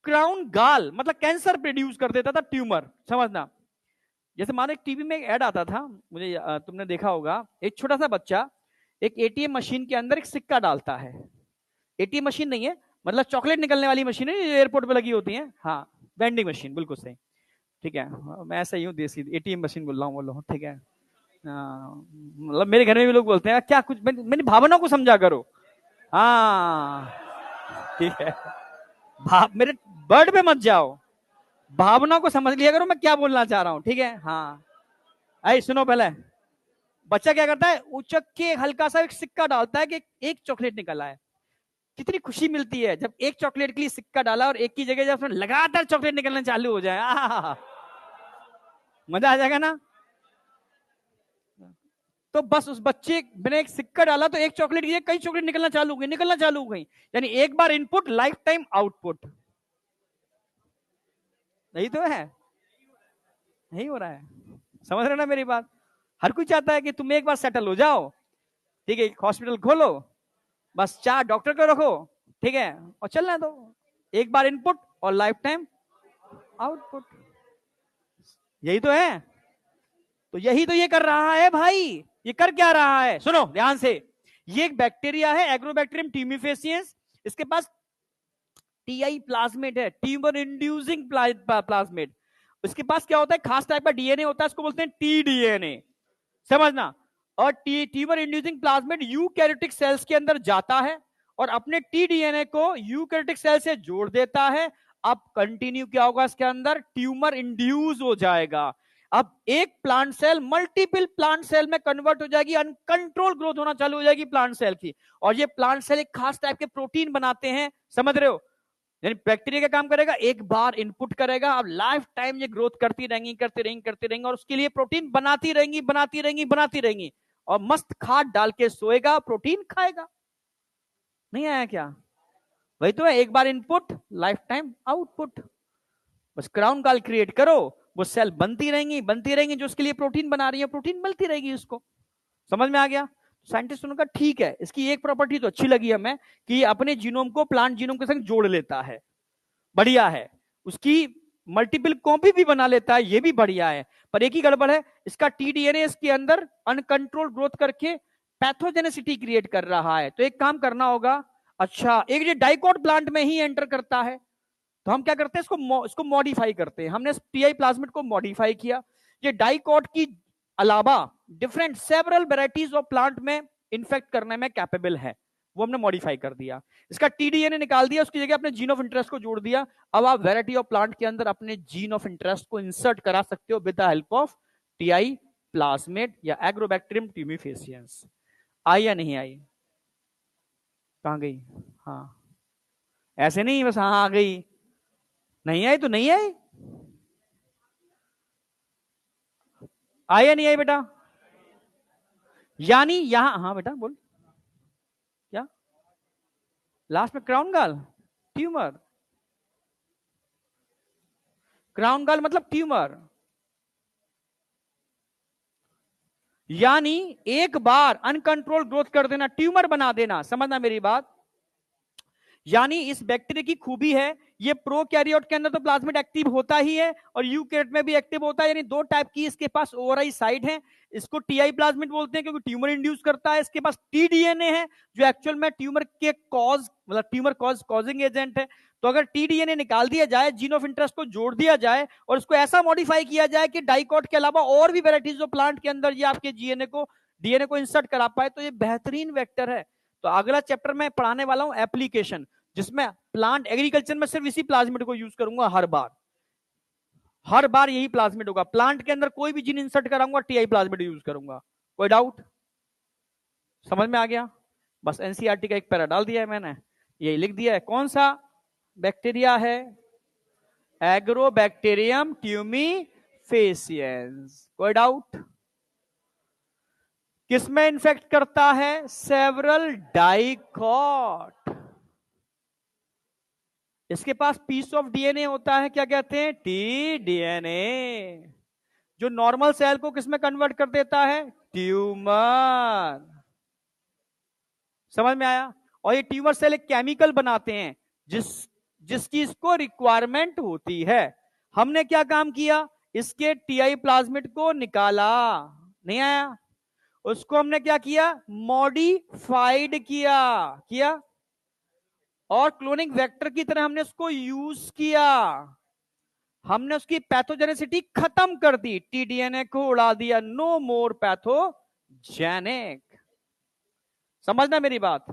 क्राउन गाल मतलब कैंसर प्रोड्यूस कर देता था, ट्यूमर। समझना, जैसे मानो एक टीवी में एक ऐड आता था, मुझे तुमने देखा होगा, एक छोटा सा बच्चा एक एटीएम मशीन के अंदर एक सिक्का डालता है। एटीएम मशीन नहीं है, मतलब चॉकलेट निकलने वाली मशीन है, एयरपोर्ट पे लगी होती है। हाँ, वेंडिंग मशीन, बिल्कुल सही। ठीक है, मैं ऐसा ही हूँ देसी, एटीएम मशीन बोल रहा हूँ, बोलो ठीक है। मतलब मेरे घर में भी लोग बोलते हैं क्या, कुछ मेरी भावना को समझा करो। हाँ ठीक है, मेरे वर्ड पे मत जाओ, भावना को समझ लिया करो मैं क्या बोलना चाह रहा हूँ। ठीक है, हाँ। आई सुनो, पहले बच्चा क्या करता है, उचक के हल्का सा एक सिक्का डालता है कि एक चॉकलेट निकला है। कितनी खुशी मिलती है जब एक चॉकलेट के लिए सिक्का डाला और एक की जगह जब उसमें लगातार चॉकलेट निकलना चालू हो जाए, मजा आ जाएगा ना? तो बस उस बच्चे मैंने एक सिक्का डाला तो एक चॉकलेट की कई चॉकलेट निकलना चालू हो गई, निकलना चालू हो गई। यानी एक बार इनपुट, लाइफ टाइम आउटपुट। नहीं तो है, नहीं हो रहा है। समझ रहे ना मेरी बात? हर कोई चाहता है कि तुम एक बार सेटल हो जाओ, ठीक है, हॉस्पिटल खोलो, बस 4 डॉक्टर को रखो, ठीक है, और चलना दो। एक बार इनपुट और लाइफ टाइम आउटपुट, यही तो है। तो यही तो ये कर रहा है भाई। ये कर क्या रहा है, सुनो ध्यान से। ये एक बैक्टीरिया है, एग्रोबैक्टीरियम ट्यूमिफेसियंस। इसके पास टीआई प्लाज्मिड है, ट्यूमर इंड्यूसिंग प्लाज्मिड। उसके पास क्या होता है, खास टाइप का डीएनए होता है, इसको बोलते हैं टीडीएनए, समझना। और tumour inducing plasmid eukaryotic cells के अंदर जाता है और अपने टीडीएनए को यूकैरियोटिक सेल से जोड़ देता है। अब कंटिन्यू क्या होगा, इसके अंदर ट्यूमर इंड्यूस हो जाएगा। अब एक plant cell multiple plant cell में कन्वर्ट हो जाएगी, अनकंट्रोल ग्रोथ होना चालू हो जाएगी प्लांट सेल की। और ये प्लांट सेल एक खास टाइप के प्रोटीन बनाते हैं, समझ रहे हो। यानी बैक्टीरिया का काम करेगा, एक बार इनपुट करेगा, अब लाइफ टाइम ये ग्रोथ करती रहेंगी करती रहेंगी करती रहेंगी, और उसके लिए प्रोटीन बनाती रहेंगी बनाती रहेंगी बनाती रहेंगी, और मस्त खाद डाल के सोएगा, प्रोटीन खाएगा। नहीं आया क्या? वही तो है, एक बार इनपुट लाइफ टाइम आउटपुट। बस क्राउन गॉल क्रिएट करो, वो सेल बनती रहेंगी जो उसके लिए प्रोटीन बना रही है, प्रोटीन बनती रहेगी उसको। समझ में आ गया? साइंटिस्ट ने कहा ठीक है, इसकी एक प्रॉपर्टी तो अच्छी लगी हमें कि अपने जीनोम को प्लांट जीनोम के संग जोड़ लेता है, बढ़िया है। उसकी मल्टीपल कॉपी भी बना लेता है, ये भी बढ़िया है। पर एक ही गड़बड़ है, इसका टीडीएनए इसके अंदर अनकंट्रोल ग्रोथ करके पैथोजेनेसिटी क्रिएट कर रहा है। तो एक काम करना होगा, अच्छा एक ये डाइकोट प्लांट में ही एंटर करता है, तो हम क्या करते हैं, इसको मॉडिफाई करते हैं। हमने टीआई प्लाज्मिड को मॉडिफाई किया, ये डाइकोट की अलावा different several varieties of plant में इन्फेक्ट करने में कैपेबल है, वो हमने मॉडिफाई कर दिया। इसका टीडीएनए निकाल दिया, उसकी जगह अपने जीन ऑफ इंटरेस्ट को जोड़ दिया। अब आप वैरायटी ऑफ प्लांट के अंदर अपने जीन ऑफ इंटरेस्ट को इंसर्ट करा सकते हो with the help of TI plasmid या एग्रोबैक्टीरियम ट्यूमिफेसियंस। आई या नहीं आई? कहां गई? हाँ, ऐसे नहीं बस हाँ आ गई, नहीं आई तो नहीं आई। आई या नहीं आई बेटा? यानी यहां, हाँ बेटा बोल, क्या लास्ट में crown gall tumour, crown gall मतलब ट्यूमर। यानी एक बार अनकंट्रोल ग्रोथ कर देना, ट्यूमर बना देना, समझना मेरी बात। यानी इस बैक्टीरिया की खूबी है, ये प्रोकैरियोट के अंदर तो प्लाज्मिड एक्टिव होता ही है और यूकैरियोट में भी एक्टिव होता है। यानी दो टाइप की इसके पास ओवरआई साइट है, इसको टीआई प्लाज्मिड बोलते हैं क्योंकि ट्यूमर इंड्यूस करता है। इसके पास टीडीएनए है जो एक्चुअल में ट्यूमर के कॉज मतलब ट्यूमर कॉजिंग एजेंट है। तो अगर टीडीएनए निकाल दिया जाए, जीन ऑफ इंटरेस्ट को जोड़ दिया जाए और इसको ऐसा मॉडिफाई किया जाए कि डाइकोट के अलावा और भी वेराइटीज ऑफ प्लांट के अंदर ये आपके डीएनए को इंसर्ट करा पाए, तो ये बेहतरीन वेक्टर है। तो अगला चैप्टर में पढ़ाने वाला हूं एप्लीकेशन, जिसमें प्लांट एग्रीकल्चर में सिर्फ इसी प्लाज्मिड को यूज करूंगा, हर बार यही प्लाज्मिड होगा। प्लांट के अंदर कोई भी जीन इंसर्ट कराऊंगा, टीआई प्लाज्मिड यूज करूंगा। कोई डाउट? समझ में आ गया? बस एनसीईआरटी का एक पैरा डाल दिया है मैंने, यही लिख दिया है। कौन सा बैक्टीरिया है? Agrobacterium tumefaciens. कोई डाउट? किसमें इन्फेक्ट करता है? Several dicot. इसके पास पीस ऑफ डीएनए होता है, क्या कहते हैं? टीडीएनए, जो नॉर्मल सेल को किसमें कन्वर्ट कर देता है? ट्यूमर। समझ में आया? और ये ट्यूमर सेल एक केमिकल बनाते हैं जिसकी इसको रिक्वायरमेंट होती है। हमने क्या काम किया? इसके टीआई प्लाज्मिड को निकाला, नहीं आया? उसको हमने क्या किया? मॉडिफाइड किया और क्लोनिंग वेक्टर की तरह हमने उसको यूज किया। हमने उसकी पैथोजेनेसिटी खत्म कर दी, टीडीएनए को उड़ा दिया, नो मोर पैथोजेनिक। समझना मेरी बात,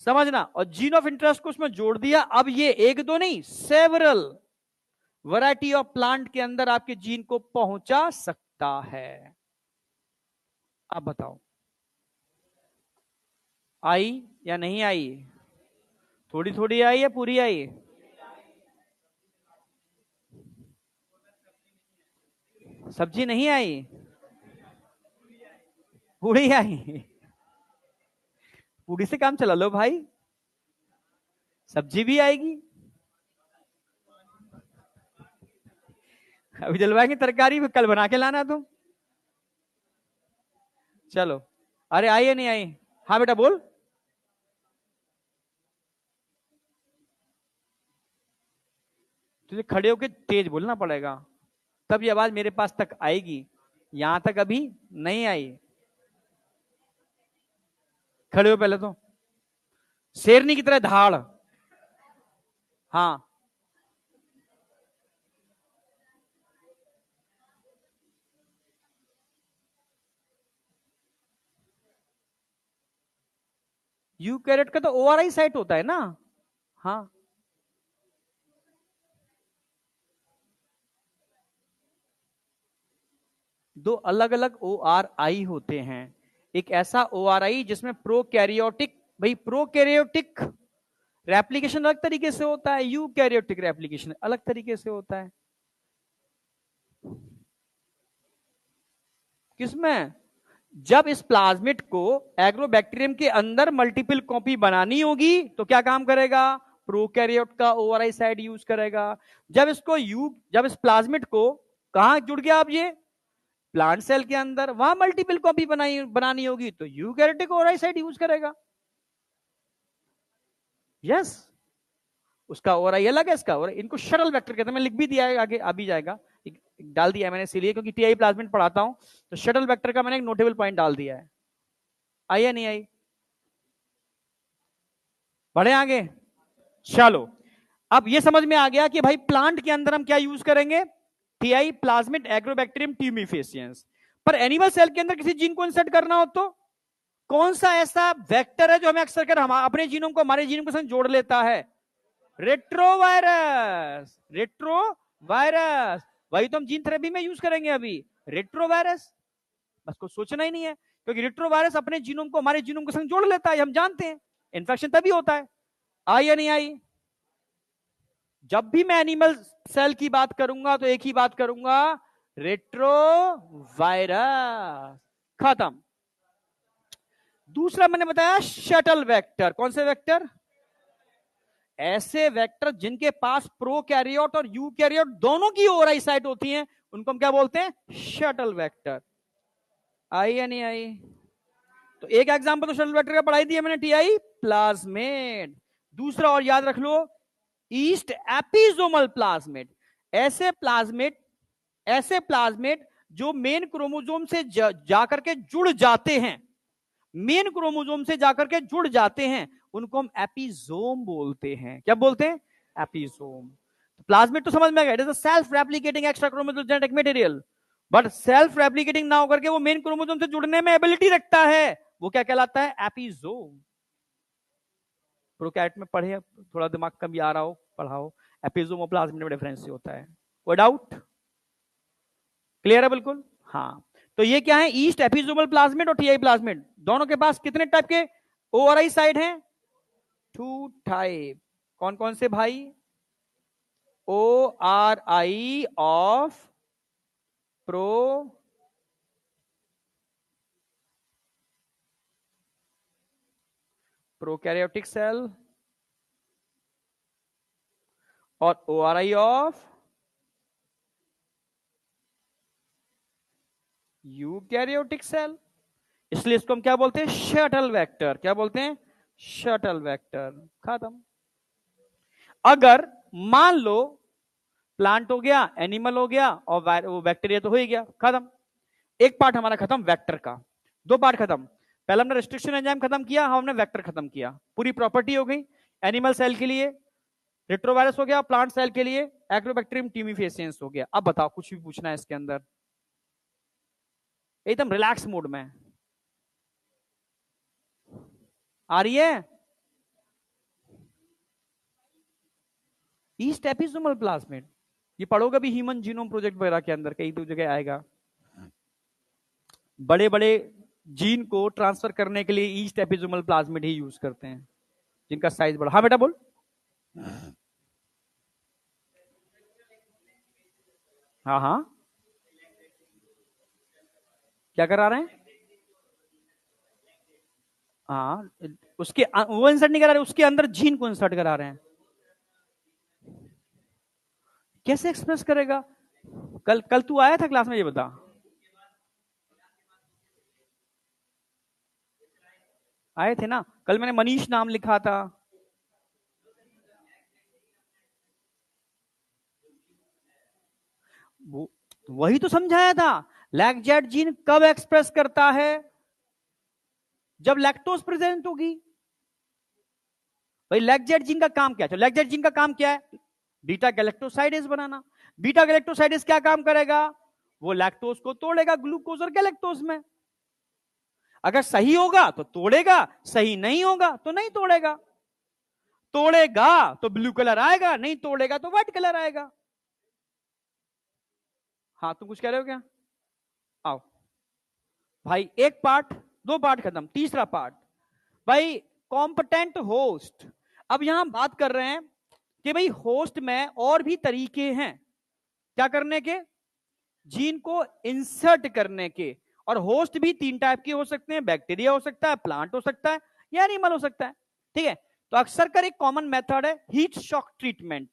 समझना। और जीन ऑफ इंटरेस्ट को उसमें जोड़ दिया। अब ये एक दो नहीं, सेवरल वैरायटी ऑफ प्लांट के अंदर आपके जीन को पहुंचा सकता है। अब बताओ आई या नहीं आई? थोड़ी थोड़ी आई या पूरी आई? सब्जी नहीं आई, पूरी आई। पूरी से काम चला लो भाई, सब्जी भी आएगी। अभी जलवाएंगे तरकारी, कल बना के लाना तुम। चलो, अरे आई या नहीं आई? हाँ बेटा बोल। तुझे खड़े होके तेज बोलना पड़ेगा, तब ये आवाज मेरे पास तक आएगी। यहां तक अभी नहीं आई। खड़े हो पहले तो, शेरनी की तरह धाड़। हाँ, यूकैरियोट का तो ओआरआई साइट होता है ना। हाँ, दो अलग अलग ओ आर आई होते हैं। एक ऐसा ओ आर आई जिसमें प्रोकैरियोटिक, भाई प्रोकैरियोटिक रेप्लिकेशन अलग तरीके से होता है, यूकैरियोटिक रेप्लिकेशन अलग तरीके से होता है। किसमें? जब इस प्लाज्मिड को एग्रोबैक्टीरियम के अंदर मल्टीपल कॉपी बनानी होगी तो क्या काम करेगा? प्रोकैरियोट का ओआरआई साइट यूज करेगा। जब इस प्लाज्मिड को कहां जुड़ गया अब ये प्लांट सेल के अंदर, वहां मल्टीपल कॉपी बनानी होगी तो यूकैरियोटिक ओआरआई साइट यूज करेगा। यस, उसका ओआरआई अलग है, इसका और इनको शटल वेक्टर कहते हैं। मैं लिख भी दिया है, आगे आ भी जाएगा, डाल दिया है मैंने इसीलिए क्योंकि टीआई प्लाज्मिड पढ़ाता हूं, तो शटल वेक्टर का मैंने एक नोटेबल पॉइंट डाल दिया है। आई या नहीं आई? बढ़े आगे, चलो। अब ये समझ में आ गया कि भाई प्लांट के अंदर हम क्या यूज करेंगे? TI plasmid agrobacterium tumefaciens. पर एनिमल सेल के अंदर किसी जीन को इंसर्ट करना हो तो कौन सा ऐसा वेक्टर है जो हमें अक्सर कर अपने जीनोम को हमारे जीनोम के साथ जोड़ लेता है? रेट्रोवायरस। रेट्रोवायरस, वही तो हम जीन थेरेपी में यूज करेंगे अभी, रेट्रोवायरस। बस को सोचना ही नहीं है, क्योंकि रेट्रोवायरस अपने जीनोम को हमारे जीनोम के संग जोड़ लेता है, हम जानते हैं। इन्फेक्शन तभी होता है। आई या नहीं आई? जब भी मैं एनिमल सेल की बात करूंगा तो एक ही बात करूंगा, रेट्रोवायरस। खत्म। दूसरा मैंने बताया शटल वेक्टर। कौन से वेक्टर? ऐसे वेक्टर जिनके पास प्रोकैरियोट और यूकैरियोट दोनों की ओआरआई साइट होती हैं, उनको हम क्या बोलते हैं? Shuttle vector. आई या नहीं आई? तो एक एग्जांपल तो शटल वेक्टर का पढ़ाई दिया मैंने, टीआई प्लाज्मिड। दूसरा और याद रख लो, ईस्ट एपिसोमल प्लाज्मिड। ऐसे प्लाज्मिड जो मेन क्रोमोसोम से जाकर के जुड़ जाते हैं, मेन क्रोमोसोम से जाकर के जुड़ जाते हैं, उनको हम एपिसोम बोलते हैं। क्या बोलते हैं? एपिसोम। प्लाज्मिड तो समझ में आ गया, it is a self replicating extra chromosomal genetic material, but self replicating ना होकर के वो मेन क्रोमोसोम से जुड़ने में एबिलिटी रखता है, वो क्या कहलाता है? एपिसोम। प्रोकैरियोट में पढ़े, थोड़ा दिमाग कम भी आ रहा हो, पढ़ाओ। एपिसोम और प्लाज्मिड में डिफरेंस होता है। कोई डाउट? क्लियर है बिल्कुल? हाँ। तो ये क्या है? ईस्ट एपिसोमल प्लाज्मिड और टीआई प्लाज्मिड, दोनों के पास कितने टाइप के ओआरआई साइट हैं? 2 टाइप। कौन कौन से भाई? O R I of prokaryotic cell और O R I of eukaryotic cell. इसलिए इसको हम क्या बोलते हैं? Shuttle vector. क्या बोलते हैं? Shuttle vector. खत्म। अगर मान लो प्लांट हो गया, एनिमल हो गया और बैक्टीरिया तो हो ही गया, खत्म। एक पार्ट हमारा खत्म वेक्टर का। दो पार्ट खत्म। पहले हमने रिस्ट्रिक्शन एंजाइम खत्म किया, हमने वेक्टर खत्म किया, पूरी प्रॉपर्टी हो गई। एनिमल सेल के लिए रेट्रोवायरस हो गया, प्लांट सेल के लिए एग्रोबैक्टीरियम ट्यूमिफेसियंस हो गया। अब बताओ, कुछ भी पूछना है इसके अंदर? एकदम रिलैक्स मोड में आ रही है। ईस्ट एपिसोमल प्लाज्मिड, ये पढ़ोगे भी ह्यूमन जीनोम प्रोजेक्ट वगैरह के अंदर, कई दो जगह आएगा। बड़े बड़े जीन को ट्रांसफर करने के लिए ईस्ट एपिसोमल प्लाज्मिड ही यूज करते हैं, जिनका साइज बड़ा। हाँ बेटा बोल। हाँ हाँ, क्या करा रहे हैं? हाँ, उसके वो इंसर्ट नहीं करा रहे, उसके अंदर जीन को इंसर्ट करा रहे हैं। कैसे एक्सप्रेस करेगा? कल कल तू आया था क्लास में, ये बता। आए थे ना कल, मैंने मनीष नाम लिखा था। वही तो समझाया था। लैक्जेट जीन कब एक्सप्रेस करता है? जब लैक्टोज प्रेजेंट होगी। भाई लैक्टेट जीन का काम क्या है? लैक्टेट जीन का काम क्या है? बीटा गैलेक्टोसाइडेज बनाना। बीटा गैलेक्टोसाइडेज क्या काम करेगा? वो लैक्टोज को तोड़ेगा ग्लूकोज और गैलेक्टोज में। अगर सही होगा तो तोड़ेगा, सही नहीं होगा तो नहीं तोड़ेगा। तोड़ेगा तो ब्लू कलर आएगा, नहीं तोड़ेगा तो व्हाइट कलर आएगा। हाँ, तुम कुछ कह रहे हो क्या? आओ भाई, एक पार्ट, दो पार्ट खत्म, तीसरा पार्ट भाई कॉम्पिटेंट होस्ट। अब यहां बात कर रहे हैं कि भाई होस्ट में और भी तरीके हैं क्या करने के, जीन को इंसर्ट करने के। और होस्ट भी तीन टाइप के हो सकते हैं, बैक्टीरिया हो सकता है, प्लांट हो सकता है, या एनिमल हो सकता है। ठीक है, तो अक्सर कर एक कॉमन मेथड है हीट शॉक ट्रीटमेंट,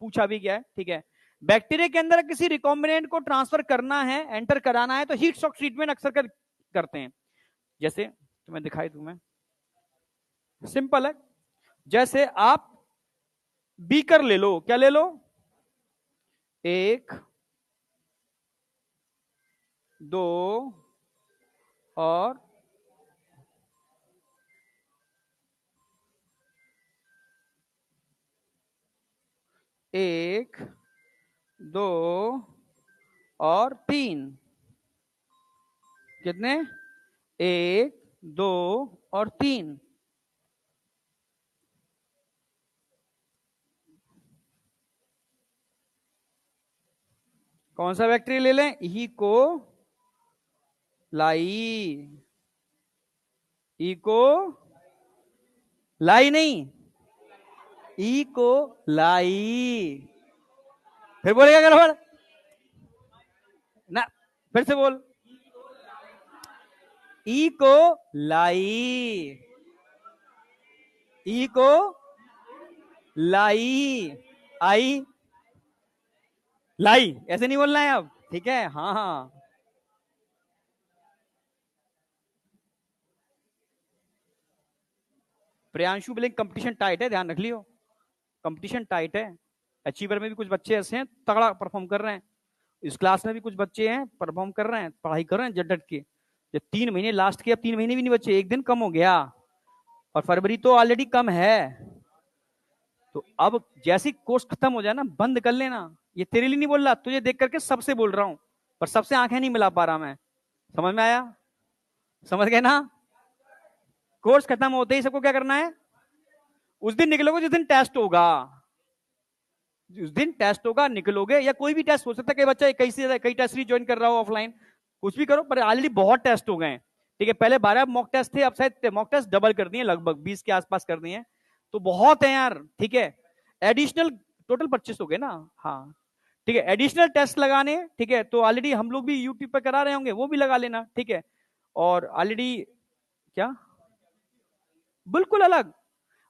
पूछा भी गया है। ठीक है, बैक्टीरिया के अंदर किसी रिकॉम्बिनेंट को ट्रांसफर करना है, एंटर कराना है, तो हीट शॉक ट्रीटमेंट अक्सर करते हैं। जैसे तुम्हें दिखाई दूं मैं, सिंपल है। जैसे आप बीकर ले लो, क्या ले लो? एक, दो और एक, दो और तीन। कितने? एक, दो और तीन। कौन सा बैक्टीरिया ले लें? इको लाई। इको लाई नहीं, इको लाई। फिर बोलेगा गड़बड़ ना, फिर से बोल। इको लाई, इको लाई, आई लाई, ऐसे नहीं बोलना है अब, ठीक है? हाँ हाँ, प्रियांशु बोले कंपटीशन टाइट है, ध्यान रख लियो, कंपटीशन टाइट है। अचीवर में भी कुछ बच्चे ऐसे हैं तगड़ा परफॉर्म कर रहे हैं, इस क्लास में भी कुछ बच्चे हैं परफॉर्म कर रहे हैं, पढ़ाई कर रहे हैं जट के। ये 3 महीने लास्ट के, अब 3 महीने भी नहीं बचे, एक दिन कम हो गया, और फरवरी तो ऑलरेडी कम है। तो अब जैसी कोर्स खत्म हो जाए ना, बंद कर लेना। ये तेरे लिए नहीं बोल रहा, तुझे देख करके सबसे बोल रहा हूं, पर सबसे आंखें नहीं मिला पा रहा मैं। समझ में आया? समझ गए ना? कोर्स खत्म होते ही सबको क्या करना है? उस दिन निकलोगे जिस दिन टेस्ट होगा, उस दिन टेस्ट होगा निकलोगे, या कोई भी टेस्ट हो सकता है, कई बच्चा कई टेस्ट ज्वाइन कर रहा हो ऑफलाइन, कुछ भी करो, पर ऑलरेडी बहुत टेस्ट हो गए। ठीक है, पहले 12 मॉक टेस्ट थे, अब शायद मॉक टेस्ट डबल कर दिए, लगभग 20 के आसपास कर दिए, तो बहुत है यार। ठीक है, एडिशनल टोटल 25 हो गए ना? हाँ, ठीक है, एडिशनल टेस्ट लगाने। ठीक है, तो ऑलरेडी हम लोग भी यूट्यूब पर करा रहे होंगे, वो भी लगा लेना। ठीक है, और ऑलरेडी क्या, बिल्कुल अलग।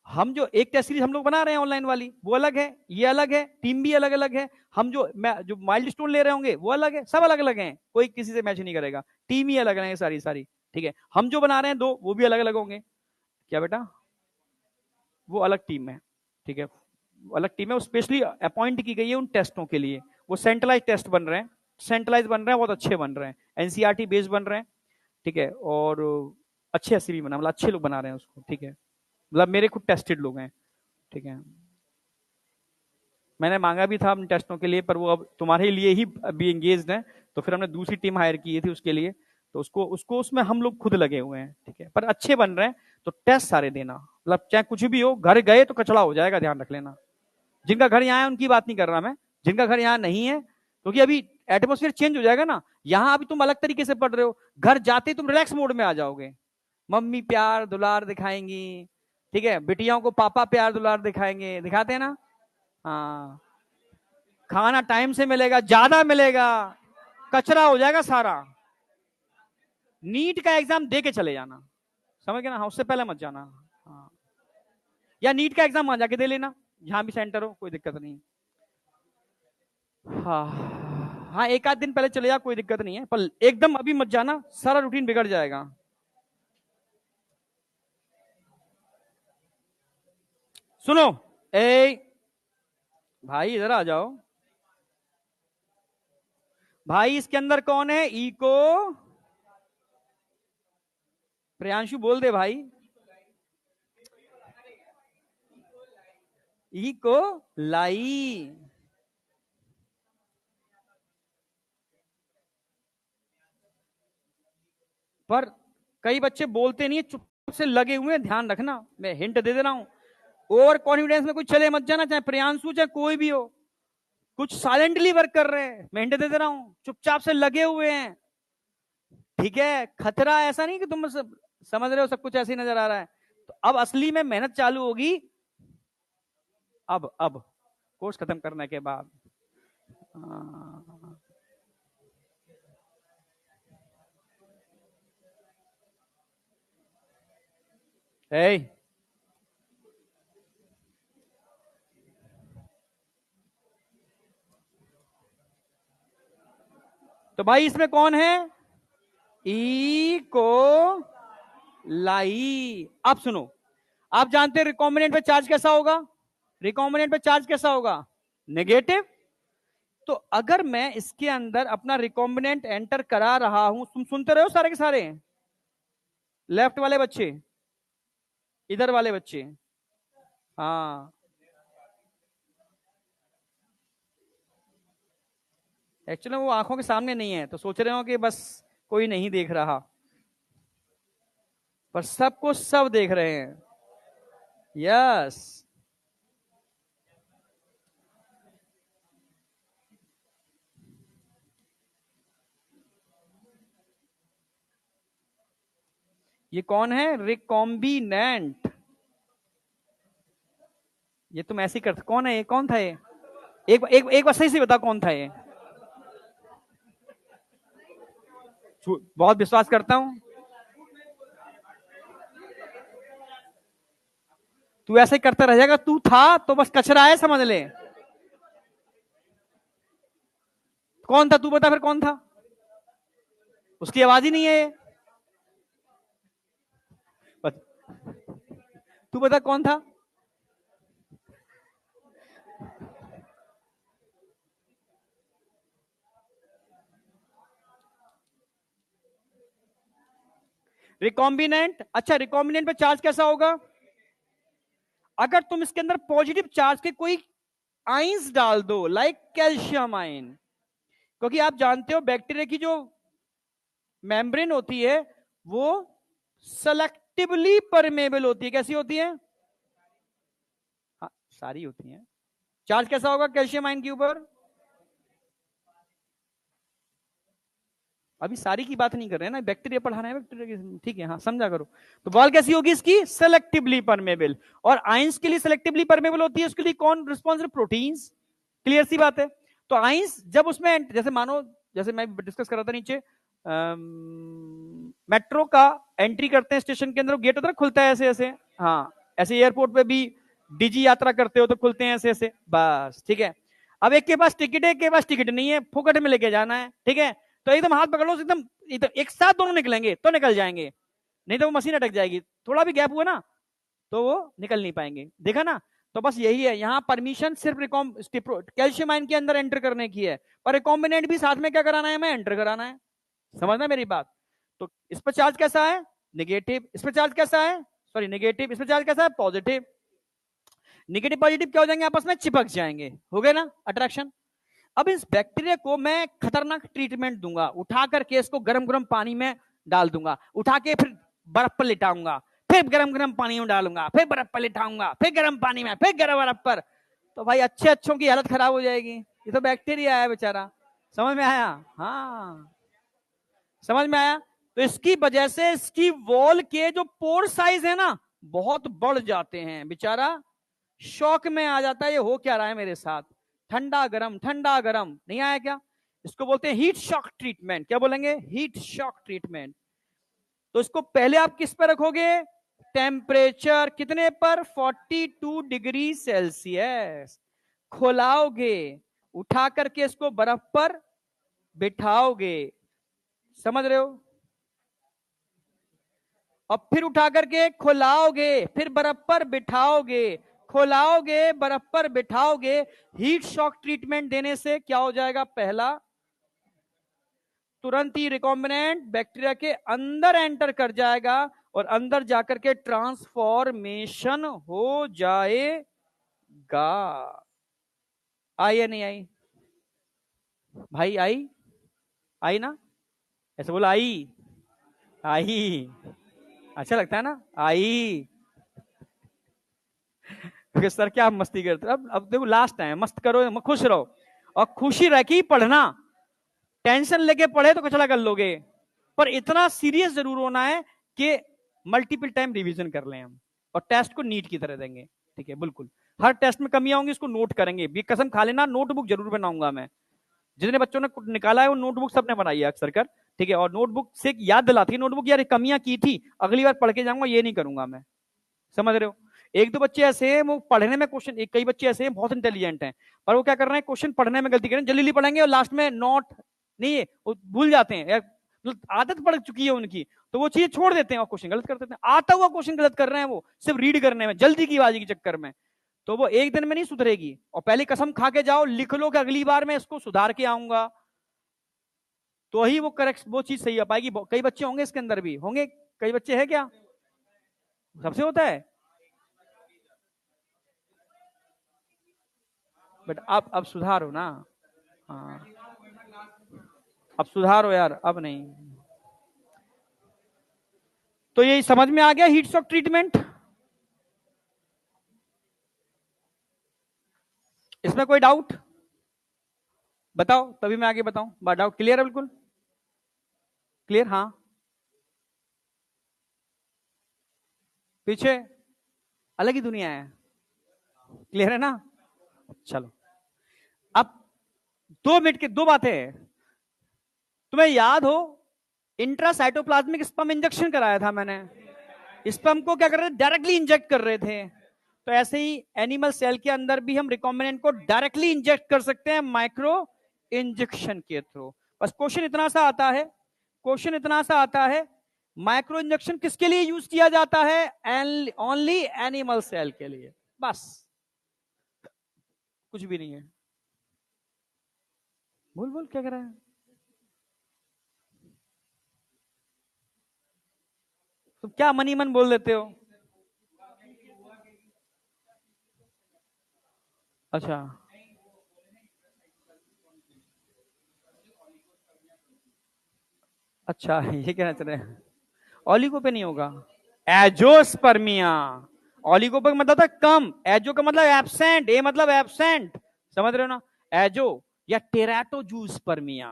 हम जो एक टेस्ट सीरीज हम लोग बना रहे हैं ऑनलाइन वाली, वो अलग है, ये अलग है, टीम भी अलग अलग है। हम जो माइल्ड स्टोन ले रहे होंगे वो अलग है, सब अलग अलग हैं, कोई किसी से मैच नहीं करेगा, टीम ही अलग है सारी सारी। ठीक है, हम जो बना रहे हैं दो, वो भी अलग अलग होंगे। क्या बेटा? वो अलग टीम है। ठीक है, वो अलग टीम है, वो स्पेशली अपॉइंट की गई है उन टेस्टों के लिए। वो सेंट्रलाइज टेस्ट बन रहे हैं, सेंट्रलाइज बन रहे हैं, बहुत अच्छे बन रहे हैं, एनसीईआरटी बेस्ड बन रहे हैं। ठीक है, और अच्छे ऐसे भी बना, मतलब अच्छे लोग बना रहे हैं उसको। ठीक है, मतलब मेरे खुद टेस्टेड लोग हैं। ठीक है, मैंने मांगा भी था अपने टेस्टों के लिए, पर वो अब तुम्हारे लिए ही अभी एंगेज्ड है, तो फिर हमने दूसरी टीम हायर की थी उसके लिए, तो उसको उसको उसमें हम लोग खुद लगे हुए हैं। ठीक है, पर अच्छे बन रहे हैं, तो टेस्ट सारे देना, मतलब चाहे कुछ भी हो, घर गए तो कचड़ा हो जाएगा, ध्यान रख लेना। जिनका घर यहाँ है उनकी बात नहीं कर रहा मैं, जिनका घर यहाँ नहीं है, क्योंकि अभी एटमोस्फेयर चेंज हो जाएगा ना। यहाँ अभी तुम अलग तरीके से पढ़ रहे हो, घर जाते ही तुम रिलैक्स मोड में आ जाओगे, मम्मी प्यार दुलार दिखाएंगी। ठीक है, बिटियाओं को पापा प्यार दुलार दिखाएंगे, दिखाते हैं ना? हाँ, खाना टाइम से मिलेगा, ज्यादा मिलेगा, कचरा हो जाएगा सारा। नीट का एग्जाम दे के चले जाना, समझ गए ना? हाँ, उससे पहले मत जाना। हाँ, या नीट का एग्जाम वहां जाके दे लेना, जहां भी सेंटर हो, कोई दिक्कत नहीं। हाँ हाँ, एक आध दिन पहले चले जा, कोई दिक्कत नहीं है, पर एकदम अभी मत जाना, सारा रूटीन बिगड़ जाएगा। सुनो, ए भाई इधर आ जाओ। भाई इसके अंदर कौन है? इको, प्रियांशु बोल दे भाई। ई को लाई। पर कई बच्चे बोलते नहीं है, चुप से लगे हुए हैं। ध्यान रखना, मैं हिंट दे रहा हूं। ओवर कॉन्फिडेंस में कुछ चले मत जाना, चाहे प्रियांशु चाहे कोई भी हो। कुछ साइलेंटली वर्क कर रहे हैं, मैं हिंट दे रहा हूं, चुपचाप से लगे हुए हैं। ठीक है, खतरा ऐसा नहीं कि तुम सब समझ रहे हो, सब कुछ ऐसे ही नजर आ रहा है। तो अब असली में मेहनत चालू होगी। अब कोर्स खत्म करने के बाद। ए, तो भाई इसमें कौन है? ई को लाई। आप सुनो, आप जानते हैं रिकॉम्बिनेंट पे चार्ज कैसा होगा? रिकॉम्बिनेंट पे चार्ज कैसा होगा? नेगेटिव। तो अगर मैं इसके अंदर अपना रिकॉम्बिनेंट एंटर करा रहा हूं, तुम सुनते रहो सारे के सारे, लेफ्ट वाले बच्चे, इधर वाले बच्चे, हाँ। एक्चुअली वो आंखों के सामने नहीं है, तो सोच रहे हो कि बस कोई नहीं देख रहा, पर सबको सब देख रहे हैं। यस। ये कौन है? रिकॉम्बिनेंट। ये तुम ऐसे ही करते, कौन है ये? कौन था ये? एक बार सही से बता, कौन था ये? बहुत विश्वास करता हूं। तू ऐसे करता रहेगा, तू था तो बस कचरा है, समझ ले। कौन था? तू बता फिर, कौन था? उसकी आवाज ही नहीं है ये। तू बता कौन था? रिकॉम्बिनेंट। अच्छा, रिकॉम्बिनेंट पे चार्ज कैसा होगा? अगर तुम इसके अंदर पॉजिटिव चार्ज के कोई आइंस डाल दो, लाइक कैल्शियम आइन, क्योंकि आप जानते हो बैक्टीरिया की जो मेम्ब्रेन होती है वो सेलेक्टिवली परमेबल होती है। कैसी होती है? हाँ, सारी होती है। चार्ज कैसा होगा कैल्शियम आयन के ऊपर? अभी सारी की बात नहीं कर रहे हैं ना, बैक्टीरिया पढ़ाना है, बैक्टीरिया की, ठीक है, हाँ समझा करो। तो बॉल कैसी होगी इसकी? Selectively permeable. और आइंस के लिए सेलेक्टिवली परमेबल होती है, उसके लिए कौन रिस्पॉन्सिबल? प्रोटीन्स। क्लियर सी बात है। तो आइंस जब उसमें, जैसे मानो, जैसे मैं डिस्कस कर रहा था नीचे, मेट्रो का एंट्री करते हैं स्टेशन के अंदर, गेट होता है खुलता है ऐसे ऐसे, हाँ ऐसे एयरपोर्ट पे भी डिजी यात्रा करते हो तो खुलते हैं ऐसे ऐसे, बस ठीक है। अब एक के पास टिकट है, एक के पास टिकट नहीं है, फुकट में लेके जाना है, ठीक है। तो एकदम हाथ पकड़ लो, एकदम एक साथ दोनों निकलेंगे तो निकल जाएंगे, नहीं तो वो मशीन अटक जाएगी। थोड़ा भी गैप हुआ ना तो वो निकल नहीं पाएंगे, देखा ना। तो बस यही है, यहाँ परमिशन सिर्फ कैल्शियम आयन के अंदर एंटर करने की है, पर रिकॉम्बिनेंट भी साथ में क्या कराना है? मैं एंटर कराना है। समझना मेरी बात। तो इस पर चार्ज कैसा है? नेगेटिव। इस पर चार्ज कैसा है? Sorry negative. इस पर चार्ज कैसा है? पॉजिटिव। नेगेटिव पॉजिटिव क्या हो जाएंगे? आपस में चिपक जाएंगे, हो गए ना अट्रैक्शन। अब इस बैक्टीरिया को मैं खतरनाक ट्रीटमेंट दूंगा, उठा करके इसको गरम गरम पानी में डाल दूंगा, उठा के फिर बर्फ पर लिटाऊंगा, फिर गरम गरम पानी में डालूंगा, फिर बर्फ पर लिटाऊंगा, फिर गरम पानी में, फिर गरम बर्फ पर। तो भाई अच्छे अच्छों की हालत खराब हो जाएगी। ये तो बैक्टीरिया है बेचारा। समझ में आया? हाँ, समझ में आया। तो इसकी वजह से इसकी वॉल के जो पोर साइज है ना बहुत बढ़ जाते हैं, बेचारा शौक में आ जाता है, ये हो क्या रहा है मेरे साथ, ठंडा गरम नहीं आया क्या? इसको बोलते हैं हीट शॉक ट्रीटमेंट। क्या बोलेंगे? Heat shock treatment. तो इसको पहले आप किस पर रखोगे? टेम्परेचर कितने पर? 42 डिग्री सेल्सियस। खुलाओगे, उठा करके इसको बर्फ पर बिठाओगे, समझ रहे हो? और फिर उठा करके खुलाओगे, फिर बर्फ पर बिठाओगे, खुलाओगे, बर्फ पर बिठाओगे। हीट शॉक ट्रीटमेंट देने से क्या हो जाएगा? पहला, तुरंत ही रिकॉम्बिनेंट बैक्टीरिया के अंदर एंटर कर जाएगा और अंदर जाकर के ट्रांसफॉर्मेशन हो जाएगा। गा। आई या नहीं आई भाई? आई? आई ना? ऐसे बोला आई। आई। अच्छा लगता है ना आई? क्योंकि सर क्या मस्ती करते हो? अब देखो लास्ट टाइम, मस्त करो, खुश रहो, और खुशी रह के पढ़ना। टेंशन लेके पढ़े तो कचरा कर लोगे, पर इतना सीरियस जरूर होना है कि मल्टीपल टाइम रिवीजन कर लें हम, और टेस्ट को नीट की तरह देंगे। ठीक है, बिल्कुल। हर टेस्ट में कमियां होंगी, इसको नोट करेंगे, भी कसम खा लेना, नोटबुक जरूर बनाऊंगा मैं। जितने बच्चों ने निकाला है वो नोटबुक सबने बनाई है अक्सर कर। ठीक है, और नोटबुक से याद दिलाती है, नोटबुक यार कमियां की थी, अगली बार पढ़ के जाऊंगा, ये नहीं करूंगा मैं। समझ रहे हो? एक दो बच्चे ऐसे हैं वो पढ़ने में क्वेश्चन, कई बच्चे ऐसे हैं बहुत इंटेलिजेंट हैं, पर वो क्या कर रहे हैं, क्वेश्चन पढ़ने में गलती कर रहे हैं, जल्दी जल्दी पढ़ेंगे और लास्ट में नोट नहीं है वो भूल जाते हैं, या आदत पड़ चुकी है उनकी, तो वो चीजें छोड़ देते हैं और क्वेश्चन गलत कर देते हैं। आता हुआ क्वेश्चन गलत कर रहे हैं वो, सिर्फ रीड करने में, जल्दी की बाजी के चक्कर में। तो वो एक दिन में नहीं सुधरेगी, और पहले कसम खा के जाओ, लिख लो कि अगली बार मैं इसको सुधार के आऊंगा, तो ही वो करेक्ट, वो चीज सही आ पाएगी। कई बच्चे होंगे इसके अंदर भी होंगे, कई बच्चे हैं क्या? सबसे होता है, बट अब सुधारो ना। हाँ, अब सुधारो यार, अब नहीं। तो ये समझ में आ गया हीट शॉक ट्रीटमेंट? इसमें कोई डाउट बताओ, तभी मैं आगे बताऊं। डाउट क्लियर है? बिल्कुल क्लियर? हाँ, पीछे अलग ही दुनिया है। क्लियर है ना? चलो, अब 2 मिनट की 2 बातें हैं। तुम्हें याद हो, इंट्रासाइटोप्लाज्मिक स्पर्म इंजेक्शन कराया था मैंने, स्पर्म को क्या कर रहे थे, डायरेक्टली इंजेक्ट कर रहे थे। तो ऐसे ही एनिमल सेल के अंदर भी हम रिकॉम्बिनेंट को डायरेक्टली इंजेक्ट कर सकते हैं, माइक्रो इंजेक्शन के थ्रू। बस क्वेश्चन इतना सा आता है, क्वेश्चन इतना सा आता है, माइक्रो इंजेक्शन किसके लिए यूज किया जाता है? ओनली एनिमल सेल के लिए, बस, कुछ भी नहीं है। बोल बोल क्या कर रहा है? तुम क्या मनी मन बोल देते हो? अच्छा, अच्छा ये कहना चाह रहे हैं, ओलिगो पे नहीं होगा। एजोस्पर्मिया, ओलिगो पे मतलब था कम, एजो का मतलब एब्सेंट, ए मतलब एब्सेंट, समझ रहे हो ना? एजो या teratozoospermia,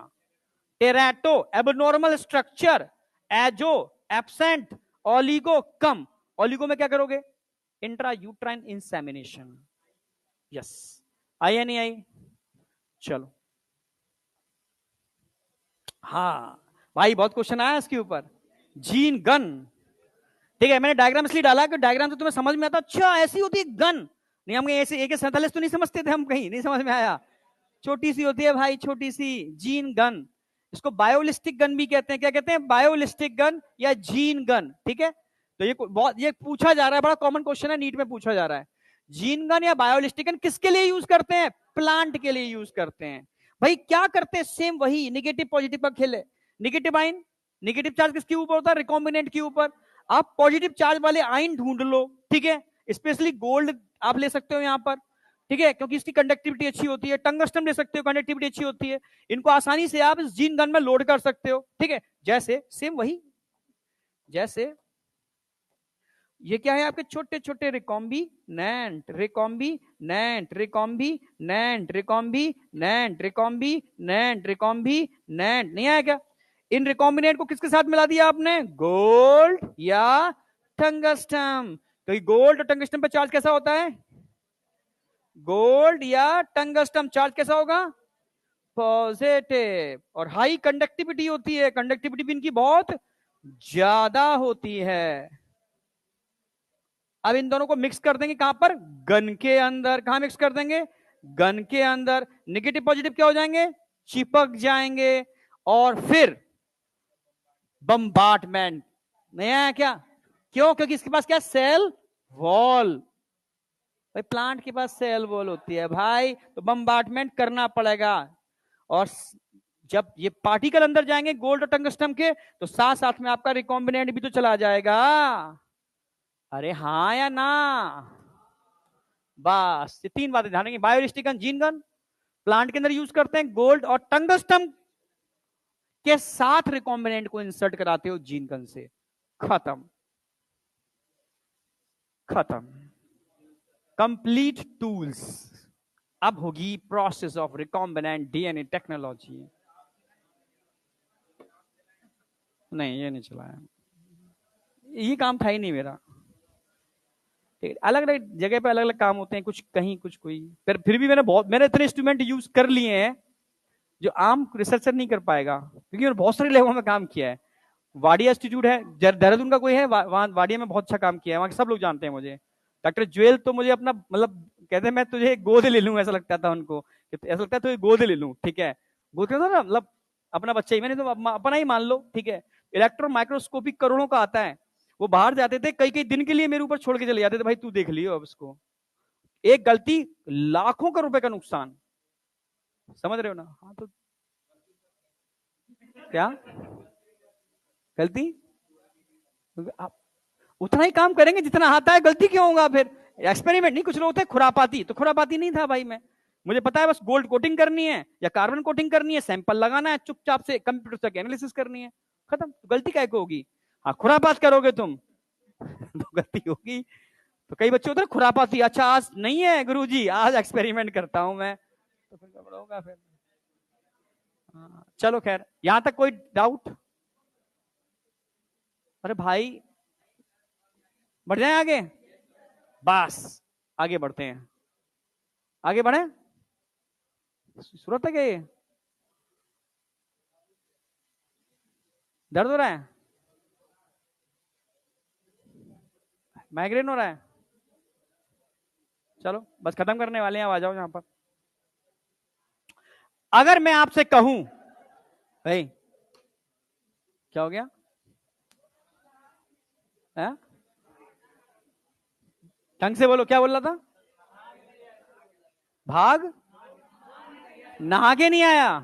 terato abnormal structure, azoo absent, oligo कम। ओलिगो में क्या करोगे? Intra uterine insemination. यस, आई या नहीं आई? चलो, हाँ भाई, बहुत क्वेश्चन आया इसके ऊपर। जीन गन, ठीक है, मैंने डायग्राम इसलिए डाला कि डायग्राम से तुम्हें समझ में आता, अच्छा ऐसी होती है गन। नहीं, हम ऐसे AK-47 तो नहीं समझते थे हम, कहीं नहीं समझ में आया। छोटी सी होती है भाई, छोटी सी जीन गन। इसको बायोलिस्टिक गन भी कहते हैं। क्या कहते हैं? बायोलिस्टिक गन या जीन गन। ठीक है, तो ये पूछा जा रहा है, बड़ा कॉमन क्वेश्चन है, नीट में पूछा जा रहा है। जीन गन या बायोलिस्टिक गन किसके लिए यूज करते हैं? प्लांट के लिए यूज करते हैं। भाई क्या करते हैं? सेम वही, निगेटिव पॉजिटिव का खेल है। निगेटिव आइन, निगेटिव चार्ज किसके ऊपर होता है? रिकॉम्बिनेंट के ऊपर। आप पॉजिटिव चार्ज वाले आइन ढूंढ लो, ठीक है, स्पेशली गोल्ड आप ले सकते हो यहां पर, ठीक है, क्योंकि इसकी कंडक्टिविटी अच्छी होती है। टंगस्टन ले सकते हो, कंडक्टिविटी अच्छी होती है। इनको आसानी से आप इस जीन गन में लोड कर सकते हो, ठीक है। जैसे सेम वही, जैसे ये क्या है आपके छोटे छोटे रिकॉम्बी नैंट, रिकॉम्बी नैंट, रिकॉम्बी नैंट, रिकॉम्बी नैंट, रिकॉम्बी नैंट, रिकॉम्बी नैंट, नहीं आया क्या? इन रिकॉम्बिनेट को किसके साथ मिला दिया आपने? गोल्ड या टंगस्टन। तो गोल्ड और टंगस्टन पे चार्ज कैसा होता है? गोल्ड या टंगस्टन चार्ज कैसा होगा? पॉजिटिव। और हाई कंडक्टिविटी होती है, कंडक्टिविटी भी इनकी बहुत ज्यादा होती है। अब इन दोनों को मिक्स कर देंगे कहां पर? गन के अंदर। कहां मिक्स कर देंगे? गन के अंदर। निगेटिव पॉजिटिव क्या हो जाएंगे? चिपक जाएंगे। और फिर बम्बार्टमेंट, नहीं आया क्या? क्यों? क्योंकि इसके पास क्या? Cell wall. भाई प्लांट के पास सेल वॉल होती है भाई, तो बम्बार्टमेंट करना पड़ेगा। और जब ये पार्टिकल अंदर जाएंगे गोल्ड और टंगस्टन के, तो साथ साथ में आपका रिकॉम्बिनेंट भी तो चला जाएगा। अरे हाँ या ना? बस ये 3 बातें ध्यान रखेंगे। Biolistic gun, gene gun plant के अंदर यूज करते हैं, गोल्ड और टंगस्टन के साथ रिकॉम्बिनेंट को इंसर्ट कराते हो जीन गन से। खत्म खत्म। Complete tools. अब होगी process of recombinant DNA technology. नहीं ये नहीं चलाया, ये काम था ही नहीं मेरा। अलग अलग जगह पे अलग अलग काम होते हैं, कुछ कहीं कुछ कोई, फिर भी मैंने इतने इंस्ट्रूमेंट यूज कर लिए हैं जो आम रिसर्चर नहीं कर पाएगा, क्योंकि मैंने बहुत सारी लैबों में काम किया है। वाडिया इंस्टीट्यूट है देहरादून का, कोई है वहां वाडिया में बहुत अच्छा काम किया है, वहां के सब लोग जानते हैं मुझे। डॉक्टर ज्वेल तो मुझे अपना मतलब कहते हैं मैं तुझे गोद ले लूं, ऐसा लगता था उनको, ऐसा लगता है तुझे गोद ले लूं, ठीक है, गोद ना मतलब अपना बच्चा ही, मैंने तो अपना ही मान लो, ठीक है। इलेक्ट्रॉन माइक्रोस्कोपिक करोड़ों का आता है, वो बाहर जाते थे कई कई दिन के लिए मेरे ऊपर छोड़ के चले जाते थे, भाई तू देख लियो अब इसको, एक गलती लाखों का रुपए का नुकसान, समझ रहे हो ना। हाँ तो क्या गलती, आप उतना ही काम करेंगे जितना आता है, गलती क्यों होगा फिर। एक्सपेरिमेंट नहीं, कुछ लोग होते हैं खुरापाती, तो खुरापाती नहीं था भाई मैं, मुझे पता है बस गोल्ड कोटिंग करनी है या कार्बन कोटिंग करनी है, सैंपल लगाना है, चुपचाप से कंप्यूटर तक एनालिसिस करनी है, खत्म। तो गलती क्या को होगी। हाँ खुरापात करोगे तुम तो गलती होगी। तो कई बच्चे होते हैं खुरापाती, अच्छा आज नहीं है गुरुजी, आज एक्सपेरिमेंट करता हूं मैं, तो फिर गड़बड़ होगा फिर। हाँ, चलो खैर, यहां तक कोई डाउट। अरे भाई बढ़ जाए आगे, बस आगे बढ़ते हैं, आगे बढ़े, सूरत है क्या ये, दर्द हो रहा है, माइग्रेन हो रहा है, चलो बस खत्म करने वाले हैं, आ जाओ यहां पर। अगर मैं आपसे कहूं भाई, क्या हो गया है? ढंग से बोलो, क्या बोल रहा था। भाग नहा के नहीं आया,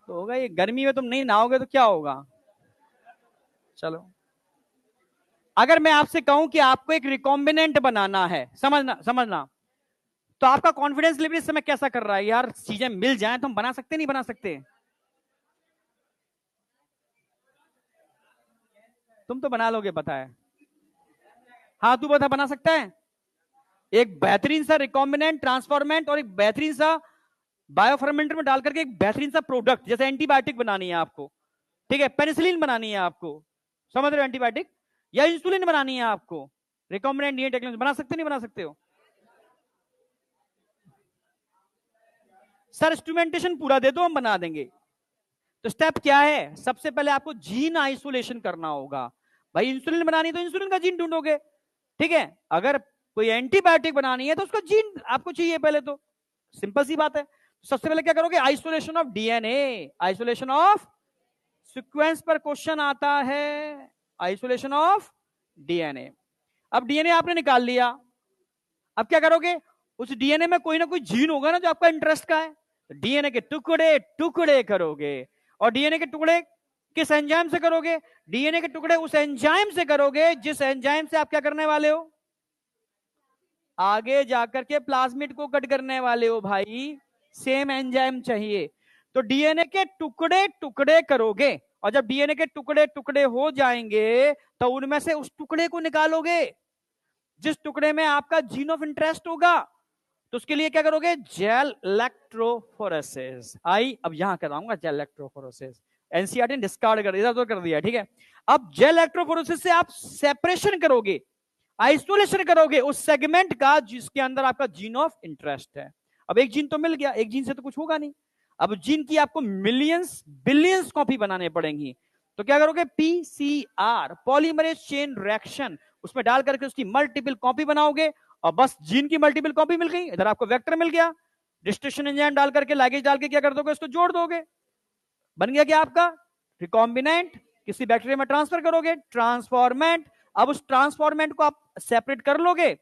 तो होगा ये गर्मी में तुम नहीं नहाओगे तो क्या होगा। चलो, अगर मैं आपसे कहूं कि आपको एक रिकॉम्बिनेंट बनाना है, समझना समझना, तो आपका कॉन्फिडेंस लेवल इस समय कैसा कर रहा है, यार चीजें मिल जाएं तो हम बना सकते नहीं बना सकते। तुम तो बना लोगे पता है, हाँ तू बता बना सकता है। एक बेहतरीन सा रिकॉम्बिनेंट ट्रांसफॉर्मेंट और एक बेहतरीन सा बायोफर्मेंटर में डाल करके एक बेहतरीन सा प्रोडक्ट, जैसे एंटीबायोटिक बनानी है आपको, ठीक है, पेनिसिलिन बनानी है आपको, समझ रहे हो, एंटीबायोटिक या इंसुलिन बनानी है आपको, रिकॉम्बिनेंट डीएनए टेक्नोलॉजी बना सकते नहीं बना सकते हो। सर इंस्ट्रूमेंटेशन पूरा दे दो हम बना देंगे। तो स्टेप क्या है, सबसे पहले आपको जीन आइसोलेशन करना होगा। भाई इंसुलिन बनानी है तो इंसुलिन का जीन ढूंढोगे, ठीक है। अगर कोई एंटीबायोटिक बनानी है तो उसका जीन आपको चाहिए पहले, तो सिंपल सी बात है। सबसे पहले क्या करोगे, isolation of DNA, isolation of sequence पर क्वेश्चन आता है, आइसोलेशन ऑफ डीएनए। अब डीएनए आपने निकाल लिया, अब क्या करोगे, उस डीएनए में कोई ना कोई जीन होगा ना जो आपका इंटरेस्ट का है, डीएनए के टुकड़े टुकड़े करोगे, और डीएनए के टुकड़े किस एंजाइम से करोगे, डीएनए के टुकड़े उस एंजाइम से करोगे जिस एंजाइम से आप क्या करने वाले हो, आगे जाकर के प्लाज्मिड को कट करने वाले हो भाई, सेम एंजाइम चाहिए। तो डीएनए के टुकड़े टुकड़े करोगे, और जब डीएनए के टुकड़े टुकड़े हो जाएंगे तो उनमें से उस टुकड़े को निकालोगे जिस टुकड़े में आपका जीन ऑफ इंटरेस्ट होगा। तो उसके लिए क्या करोगे, जेल इलेक्ट्रोफोरेसिस। आई अब यहां कराऊंगा जेल इलेक्ट्रोफोरेसिस, एनसीईआरटी ने डिस्कार्ड कर दिया, इधर कर दिया, ठीक है। अब जेल इलेक्ट्रोफोरेसिस से आप सेपरेशन करोगे, आइसोलेशन करोगे उस सेगमेंट का जिसके अंदर आपका जीन ऑफ इंटरेस्ट है। अब एक जीन तो मिल गया, एक जीन से तो कुछ होगा नहीं, अब जीन की आपको मिलियंस बिलियंस कॉपी बनाने पड़ेंगी। तो क्या करोगे, पीसीआर पॉलीमरेज चेन रिएक्शन, उसमें डाल करके उसकी मल्टीपल कॉपी बनाओगे, और बस जीन की मल्टीपल कॉपी मिल गई, इधर आपको वेक्टर मिल गया, डिस्ट्रिक्शन एंजाइम डाल करके लैगेज डाल के क्या कर दोगे, इसको जोड़ दोगे, बन गया क्या आपका रिकॉम्बिनेंट। किसी बैक्टीरिया में ट्रांसफर करोगे, ट्रांसफॉर्मेंट। अब उस ट्रांसफॉर्मेंट को आप सेपरेट कर लोगे,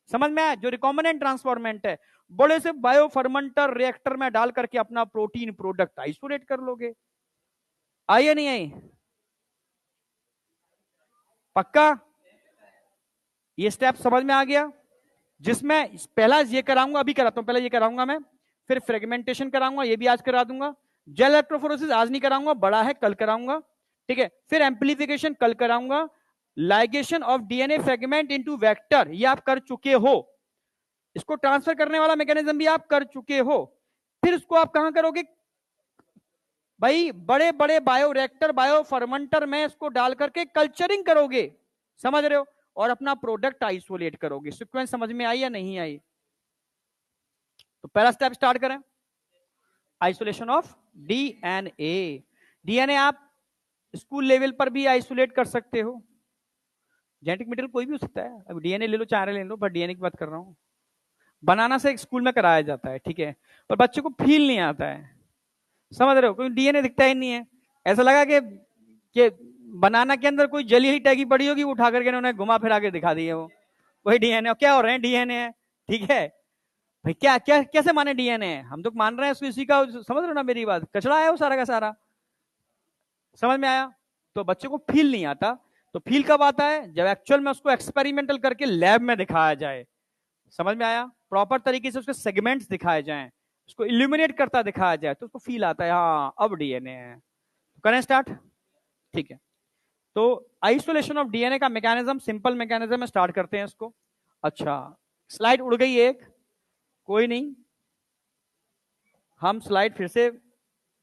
समझ में आया, जो रिकॉम्बिनेंट ट्रांसफॉर्मेंट है, बड़े से बायोफर्मेंटर रिएक्टर में डाल करके अपना प्रोटीन प्रोडक्ट आइसोलेट कर लोगे। आई या नहीं आई, पक्का, ये स्टेप समझ में आ गया। जिसमें पहला ये कराऊंगा, अभी कराता हूं, पहले ये कराऊंगा मैं, फिर फ्रेगमेंटेशन कराऊंगा, ये भी आज करा दूंगा। जेल इलेक्ट्रोफोरेसिस आज नहीं कराऊंगा, बड़ा है, कल कराऊंगा, ठीक है। फिर एम्प्लीफिकेशन कल कराऊंगा। Ligation of DNA fragment into vector, ये आप कर चुके हो। इसको ट्रांसफर करने वाला मैकेनिज्म भी आप कर चुके हो। फिर इसको आप कहां करोगे भाई? बड़े बड़े बायोरिएक्टर, बायो फर्मेंटर में इसको डाल करके कल्चरिंग करोगे, समझ रहे हो, और अपना प्रोडक्ट आइसोलेट करोगे। सीक्वेंस समझ में आई या नहीं आई? तो पहला स्टेप स्टार्ट करें, आइसोलेशन ऑफ डीएनए। डीएनए आप स्कूल लेवल पर भी आइसोलेट कर सकते हो, जेनेटिक मटेरियल कोई भी हो सकता है। अब डीएनए ले लो, चाहे ले लो, पर डीएनए की बात कर रहा हूं। बनाना से स्कूल में कराया जाता है, ठीक है, पर बच्चे को फील नहीं आता है, समझ रहे हो, कोई डीएनए दिखता ही नहीं है। ऐसा लगा कि बनाना के अंदर कोई जली हुई टैगी पड़ी होगी, उठा करके इन्होंने घुमा फिरा के दिखा दी है, वो वही डीएनए। क्या हो रहे हैं? डीएनए है, ठीक है भाई। क्या क्या कैसे माने डीएनए? हम तो मान रहे हैं इसी का, समझ रहे हो ना मेरी बात? कचरा है वो सारा का सारा, समझ में आया? तो बच्चे को फील नहीं आता। तो फील कब आता है? जब एक्चुअल में उसको एक्सपेरिमेंटल करके लैब में दिखाया जाए, समझ में आया? प्रॉपर तरीके से उसके सेगमेंट्स दिखाए जाएं, उसको इल्यूमिनेट करता दिखाया जाए, तो उसको फील आता है, हाँ अब डीएनए है। करें स्टार्ट, ठीक है। तो आइसोलेशन ऑफ डीएनए का मैकेनिज्म, सिंपल मैकेनिज्म है, स्टार्ट करते हैं इसको। अच्छा, स्लाइड उड़ गई एक, कोई नहीं, हम स्लाइड फिर से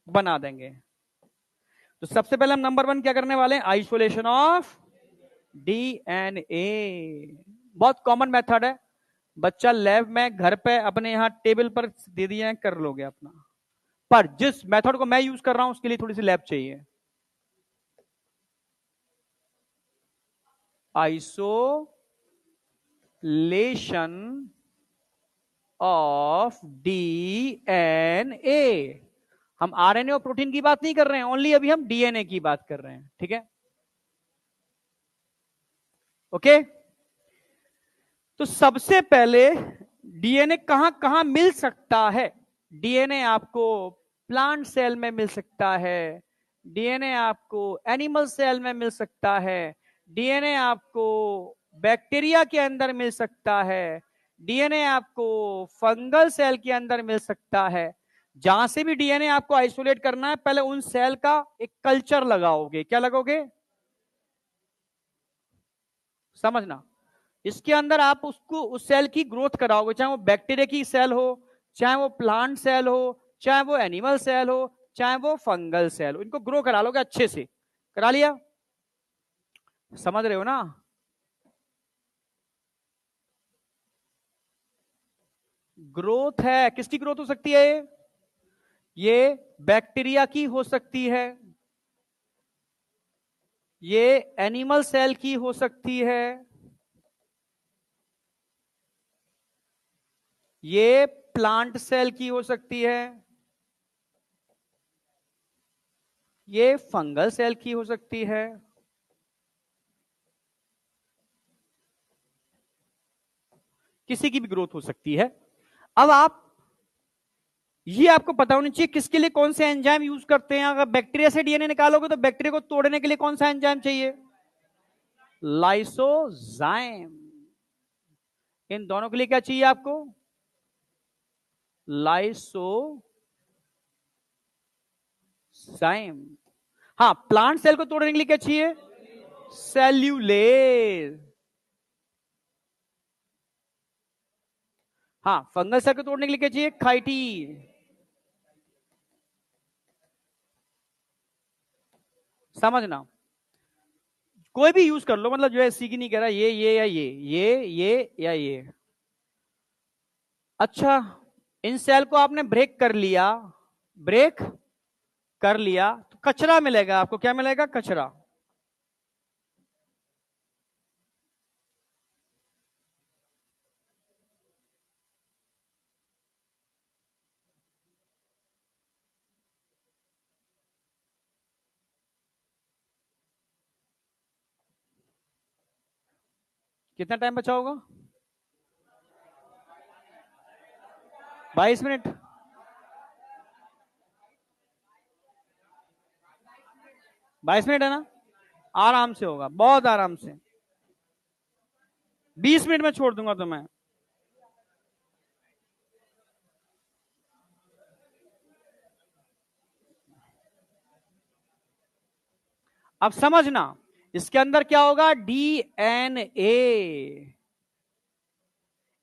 बना देंगे। तो सबसे पहले हम नंबर 1 क्या करने वाले हैं? Isolation of DNA. बहुत कॉमन मेथड है, बच्चा लैब में, घर पे, अपने यहां टेबल पर दे दिया है, कर लोगे अपना। पर जिस मेथड को मैं यूज कर रहा हूं उसके लिए थोड़ी सी लैब चाहिए। आइसोलेशन ऑफ डीएनए, हम आरएनए और प्रोटीन की बात नहीं कर रहे हैं, ओनली अभी हम डीएनए की बात कर रहे हैं, ठीक है, ओके। तो सबसे पहले डीएनए कहां कहां मिल सकता है? डीएनए आपको प्लांट सेल में मिल सकता है, डीएनए आपको एनिमल सेल में मिल सकता है, डीएनए आपको बैक्टीरिया के अंदर मिल सकता है, डीएनए आपको फंगल सेल के अंदर मिल सकता है। जहां से भी डीएनए आपको आइसोलेट करना है, पहले उन सेल का एक कल्चर लगाओगे। क्या लगाओगे? समझना, इसके अंदर आप उसको, उस सेल की ग्रोथ कराओगे, चाहे वो बैक्टीरिया की सेल हो, चाहे वो प्लांट सेल हो, चाहे वो एनिमल सेल हो, चाहे वो फंगल सेल हो, इनको ग्रो करा लोगे अच्छे से। करा लिया? समझ रहे हो ना? ग्रोथ है, किसकी ग्रोथ हो सकती है? ये बैक्टीरिया की हो सकती है, ये एनिमल सेल की हो सकती है, ये प्लांट सेल की हो सकती है, ये फंगल सेल की हो सकती है, किसी की भी ग्रोथ हो सकती है। अब आप, ये आपको पता होना चाहिए किसके लिए कौन से एंजाइम यूज करते हैं। अगर बैक्टीरिया से डीएनए निकालोगे तो बैक्टीरिया को तोड़ने के लिए कौन सा एंजाइम चाहिए? लाइसोजाइम। इन दोनों के लिए क्या चाहिए आपको? लाइसोजाइम। हाँ, प्लांट सेल को तोड़ने के लिए क्या चाहिए? सेल्यूलेज। हाँ, फंगल सेल को तोड़ने के लिए क्या चाहिए? काइटिन। समझना, कोई भी यूज कर लो, मतलब जो है सी की नहीं कह रहा, ये या ये या ये। अच्छा, इन सेल को आपने ब्रेक कर लिया, ब्रेक कर लिया, तो कचरा मिलेगा आपको। क्या मिलेगा? कचरा। कितना टाइम बचा होगा? 22 मिनट। 22 मिनट है ना? आराम से होगा, बहुत आराम से। 20 मिनट में छोड़ दूंगा तुम्हें। अब समझना, इसके अंदर क्या होगा, डीएनए,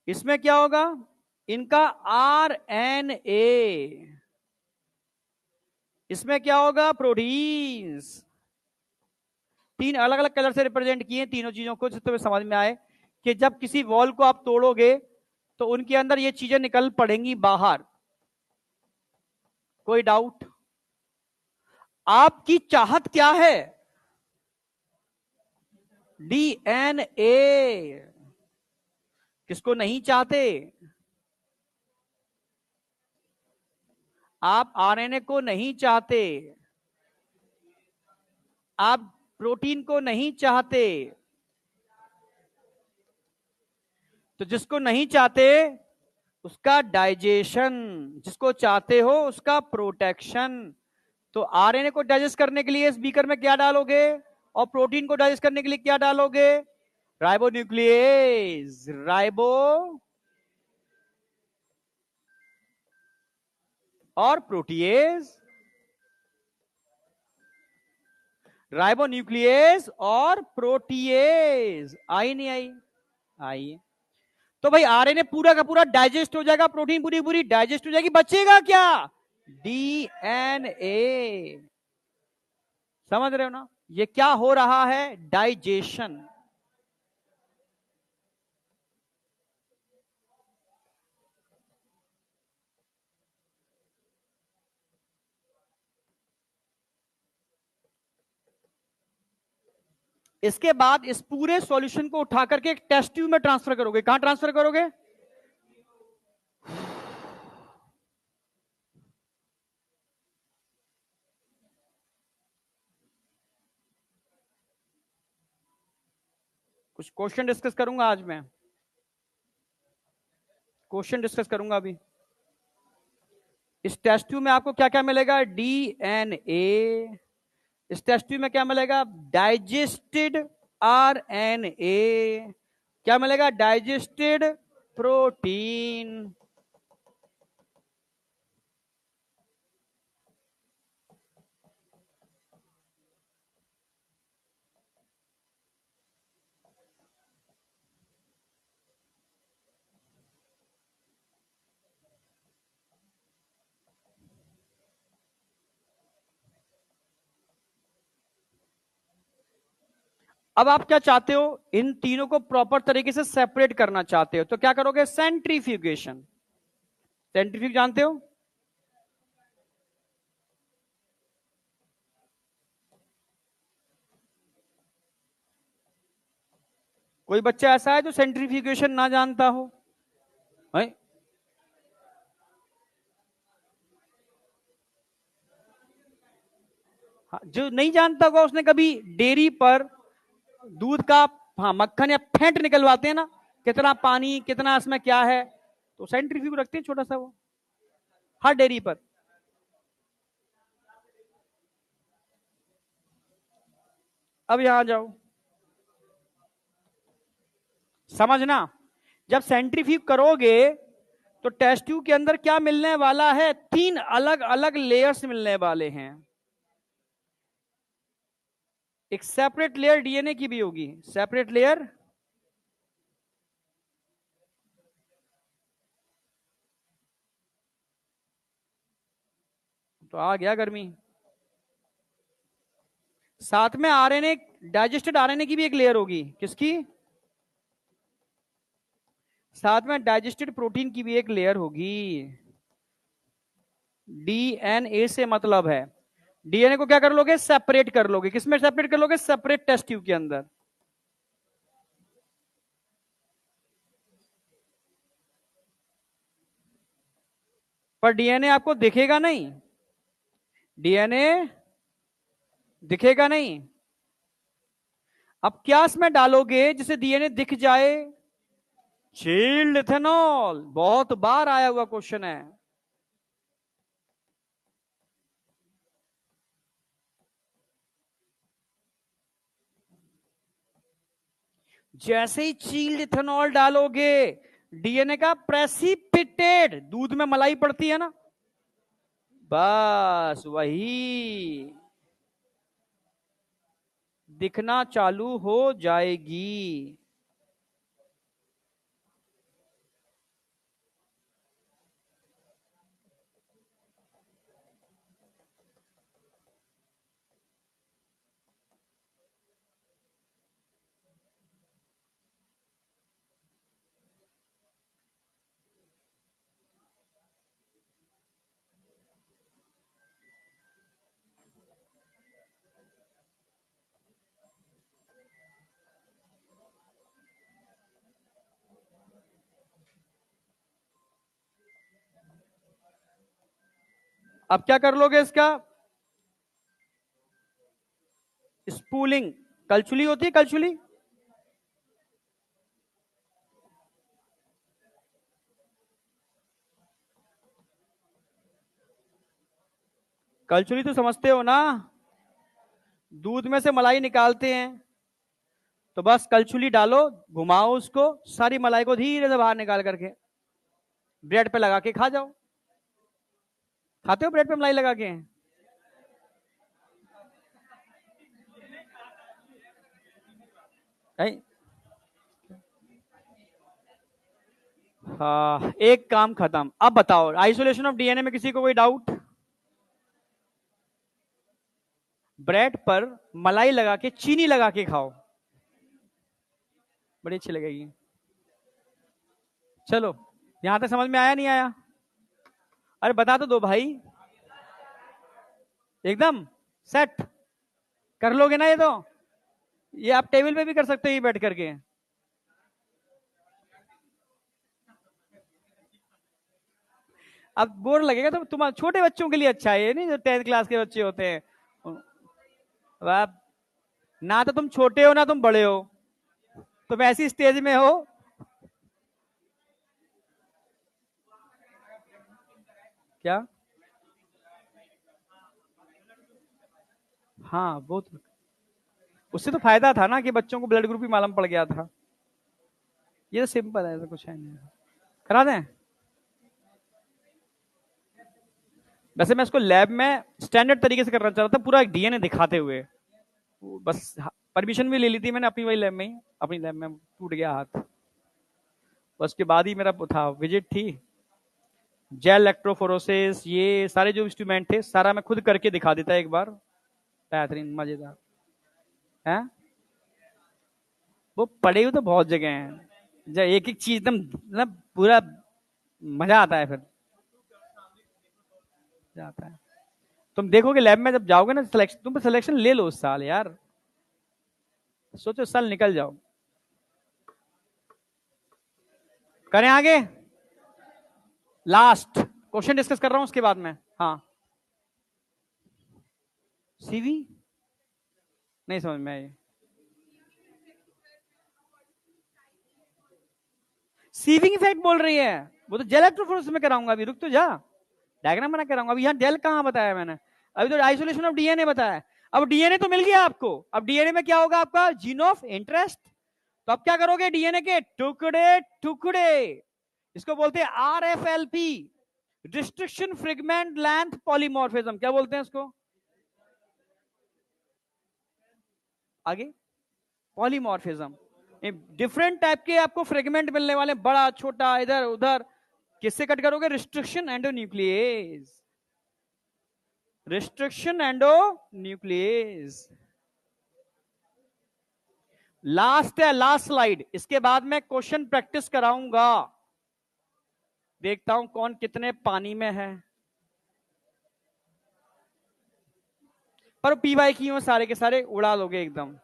इसमें क्या होगा, इनका आरएनए, इसमें क्या होगा, प्रोटीन्स। तीन अलग अलग कलर से रिप्रेजेंट किए तीनों चीजों को, जिससे समझ में आए कि जब किसी वॉल को आप तोड़ोगे तो उनके अंदर ये चीजें निकल पड़ेंगी बाहर। कोई डाउट? आपकी चाहत क्या है? डीएनए। किसको नहीं चाहते? आप आरएनए को नहीं चाहते, आप प्रोटीन को नहीं चाहते। तो जिसको नहीं चाहते उसका डाइजेशन, जिसको चाहते हो उसका प्रोटेक्शन। तो आरएनए को डाइजेस्ट करने के लिए इस बीकर में क्या डालोगे, और प्रोटीन को डाइजेस्ट करने के लिए क्या डालोगे, राइबोन्यूक्लियेज, राइबो और प्रोटीएज, राइबोन्यूक्लियेज और प्रोटीएज। आई नहीं आई? आई। तो भाई आरएनए पूरा का पूरा डाइजेस्ट हो जाएगा, प्रोटीन पूरी पूरी डाइजेस्ट हो जाएगी, बचेगा क्या, डीएनए। समझ रहे हो ना, ये क्या हो रहा है, डाइजेशन। इसके बाद इस पूरे सॉल्यूशन को उठा करके एक टेस्ट ट्यूब में ट्रांसफर करोगे। कहां ट्रांसफर करोगे, कुछ क्वेश्चन डिस्कस करूंगा आज मैं, क्वेश्चन डिस्कस करूंगा अभी। इस टेस्ट ट्यूब में आपको क्या क्या मिलेगा, डीएनए, इस टेस्ट ट्यूब में क्या मिलेगा, डाइजेस्टेड आरएनए, क्या मिलेगा, डाइजेस्टेड प्रोटीन। अब आप क्या चाहते हो, इन तीनों को प्रॉपर तरीके से सेपरेट करना चाहते हो, तो क्या करोगे, सेंट्रीफ्यूगेशन। सेंट्रीफ्यूग जानते हो, कोई बच्चा ऐसा है जो सेंट्रीफ्यूगेशन ना जानता हो, है? हाँ, जो नहीं जानता होगा उसने कभी डेयरी पर दूध का, हाँ, मक्खन या फेंट निकलवाते हैं ना, कितना पानी कितना इसमें क्या है, तो सेंट्रीफ्यूग रखते हैं छोटा सा वो, हर डेयरी पर। अब यहां जाओ, समझना, जब सेंट्रीफ्यूग करोगे तो टेस्ट ट्यूब के अंदर क्या मिलने वाला है, तीन अलग अलग लेयर्स मिलने वाले हैं। एक सेपरेट लेयर डीएनए की भी होगी, सेपरेट लेयर, तो आ गया गर्मी। साथ में आरएनए, डाइजेस्टेड आरएनए की भी एक लेयर होगी, किसकी, साथ में डाइजेस्टेड प्रोटीन की भी एक लेयर होगी। डीएनए से मतलब है, डीएनए को क्या कर लोगे, सेपरेट कर लोगे, किसमें सेपरेट कर लोगे, सेपरेट टेस्ट ट्यूब के अंदर। पर डीएनए आपको दिखेगा नहीं, डीएनए दिखेगा नहीं। अब क्या इसमें डालोगे जिसे डीएनए दिख जाए, चिल्ड इथेनॉल, बहुत बार आया हुआ क्वेश्चन है। जैसे ही चील्ड इथेनॉल डालोगे, डीएनए का प्रेसिपिटेट, दूध में मलाई पड़ती है ना, बस वही, दिखना चालू हो जाएगी। अब क्या कर लोगे इसका? स्पूलिंग। कलछुली होती है, कलछुली। कलछुली तो समझते हो ना? दूध में से मलाई निकालते हैं, तो बस कलछुली डालो, घुमाओ उसको, सारी मलाई को धीरे से बाहर निकाल करके ब्रेड पे लगा के खा जाओ। खाते हो ब्रेड पे मलाई लगा के? नहीं। हाँ, एक काम खत्म। अब बताओ, आइसोलेशन ऑफ डीएनए में किसी को कोई डाउट? ब्रेड पर मलाई लगा के, चीनी लगा के खाओ, बड़ी अच्छी लगेगी। चलो, यहां तक समझ में आया नहीं आया? अरे बता तो दो भाई। एकदम सेट कर लोगे ना ये तो? ये आप टेबल पे भी कर सकते हो, ये बैठ करके। अब बोर लगेगा तो तुम छोटे बच्चों के लिए अच्छा है, ये नहीं जो 10th क्लास के बच्चे होते हैं। अब ना तो तुम छोटे हो ना तुम बड़े हो, तुम ऐसी स्टेज में हो। क्या? हाँ, वो तो, उससे तो फायदा था ना कि बच्चों को ब्लड ग्रुप ही मालूम पड़ गया था। ये तो सिंपल है, तो कुछ है नहीं। करा दें? वैसे मैं इसको लैब में स्टैंडर्ड तरीके से करना चाह रहा था, पूरा एक डीएनए दिखाते हुए। बस परमिशन भी ले ली थी मैंने अपनी वही लैब में ही, अपनी लैब में टूट गया हाथ। बस के बाद ही मेरा था, विजिट थी, जेल इलेक्ट्रोफोरोसिस, ये सारे जो इंस्ट्रूमेंट थे सारा मैं खुद करके दिखा देता एक बार। बेहतरीन, मजेदार है। वो पड़े हुए तो बहुत जगह हैं, जब एक एक चीज एकदम मतलब पूरा मजा आता है, फिर मजा आता है। तुम देखोगे लैब में जब जाओगे ना, सिलेक्शन, तुम सिलेक्शन ले लो उस साल यार, सोचो साल निकल जाओ। करें आगे? लास्ट क्वेश्चन डिस्कस कर रहा हूं उसके बाद में। हाँ, सीवी नहीं समझ में आई। सीविंग इफेक्ट बोल रही है, वो तो जेल इलेक्ट्रोफोरेसिस में कराऊंगा, अभी रुक तो जा, डायग्राम बना कराऊंगा। अभी यहाँ जेल कहाँ बताया मैंने? अभी तो आइसोलेशन ऑफ डीएनए बताया। अब डीएनए तो मिल गया आपको, अब डीएनए में क्या होगा आपका? Gene of interest. तो अब क्या करोगे? डीएनए के टुकड़े टुकड़े, इसको बोलते हैं RFLP, restriction fragment length polymorphism, क्या बोलते हैं इसको? आगे, पॉलीमॉर्फिज्म। डिफरेंट टाइप के आपको फ्रेगमेंट मिलने वाले, बड़ा छोटा इधर उधर। किससे कट करोगे? Restriction endonuclease, restriction endonuclease. Last है, लास्ट स्लाइड, इसके बाद मैं क्वेश्चन प्रैक्टिस कराऊंगा। देखता हूं कौन कितने पानी में है। पर पीवाई की सारे के सारे उड़ा लोगे एकदम।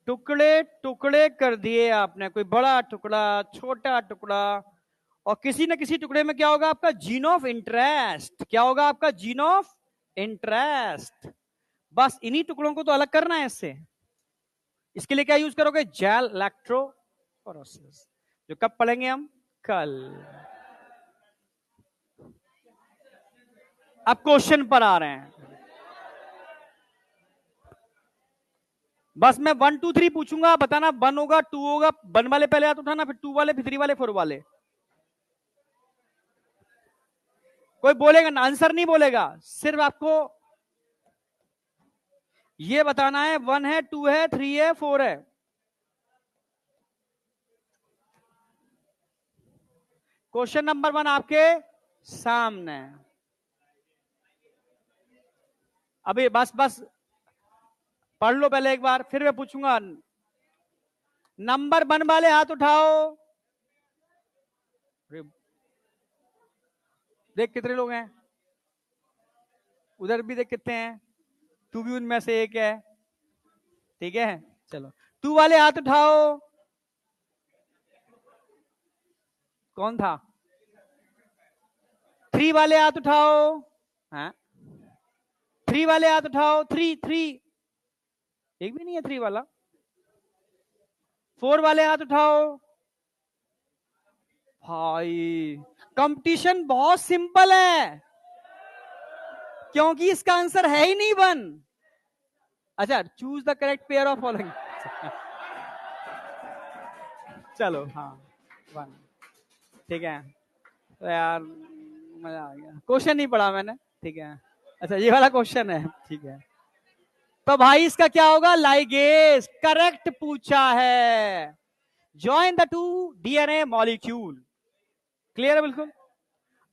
टुकड़े टुकड़े कर दिए आपने, कोई बड़ा टुकड़ा, छोटा टुकड़ा, और किसी न किसी टुकड़े में क्या होगा आपका? Gene of interest. क्या होगा आपका? Gene of interest. बस इन्हीं टुकड़ों को तो अलग करना है इससे। इसके लिए क्या यूज करोगे? जेल इलेक्ट्रोफोरेसिस, जो कब पढ़ेंगे हम? कल। अब क्वेश्चन पर आ रहे हैं। बस मैं 1 2 3 पूछूंगा, बताना 1 होगा 2 होगा, 1 वाले पहले हाथ उठाना, फिर 2 वाले, फिर 3 वाले, 4 वाले। कोई बोलेगा ना, आंसर नहीं बोलेगा, सिर्फ आपको ये बताना है 1 है, 2 है, 3 है, 4 है। क्वेश्चन नंबर 1 आपके सामने। अभी बस बस पढ़ लो पहले एक बार, फिर मैं पूछूंगा। नंबर 1 वाले हाथ उठाओ। देख कितने लोग हैं, उधर भी देख कितने हैं, तू भी उनमें से एक है, ठीक है। चलो 2 वाले हाथ उठाओ। कौन था? 3 वाले हाथ उठाओ। हाँ 3 वाले हाथ उठाओ। 3 एक भी नहीं है 3 वाला। 4 वाले हाथ उठाओ। भाई कंपटीशन बहुत सिंपल है, क्योंकि इसका आंसर है ही नहीं 1। अच्छा, choose the correct pair of following. चलो हाँ 1, ठीक है। तो यार मजा आ गया, क्वेश्चन नहीं पढ़ा मैंने, ठीक है। अच्छा ये वाला क्वेश्चन है, ठीक है। तो भाई इसका क्या होगा? लाइगेज करेक्ट पूछा है। Join the 2 DNA molecule. Clear है बिल्कुल।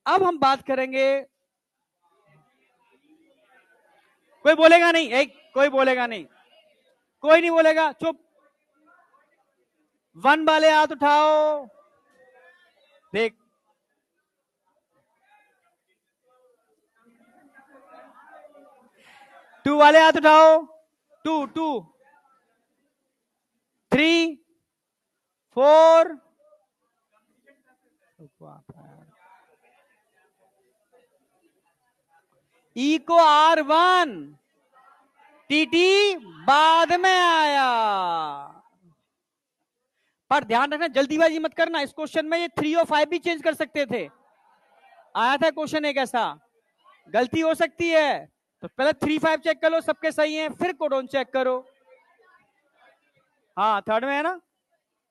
अब हम बात करेंगे, कोई बोलेगा नहीं, एक कोई बोलेगा नहीं, कोई नहीं बोलेगा, चुप। 1 वाले हाथ उठाओ। देख 2 वाले हाथ उठाओ। 2 2 3 4 ई को R1, टीटी बाद में आया। पर ध्यान रखना, जल्दीबाजी मत करना, इस क्वेश्चन में ये 3 और 5 भी चेंज कर सकते थे। आया था क्वेश्चन एक ऐसा, गलती हो सकती है। तो पहले 3 5 चेक कर लो, सबके सही हैं, फिर कोडोन चेक करो। हाँ थर्ड में है ना।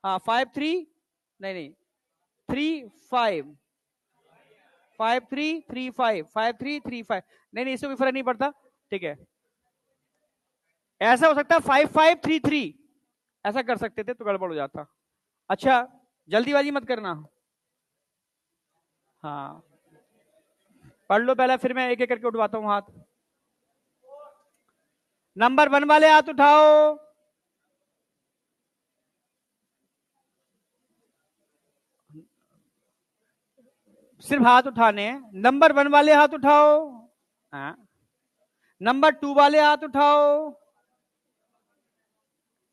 हाँ 5 3 नहीं नहीं 3 5 5 3 3 5 5 3 3 5 नहीं नहीं, इससे कोई फर्क नहीं पड़ता, ठीक है। ऐसा हो सकता है 5 5 3 3, ऐसा कर सकते थे तो गड़बड़ हो जाता। अच्छा जल्दीबाजी मत करना। हाँ पढ़ लो पहले, फिर मैं एक एक करके उठवाता हूं हाथ। नंबर 1 वाले हाथ उठाओ। सिर्फ हाथ उठाने हैं। नंबर 1 वाले हाथ उठाओ। हाँ नंबर 2 वाले हाथ उठाओ।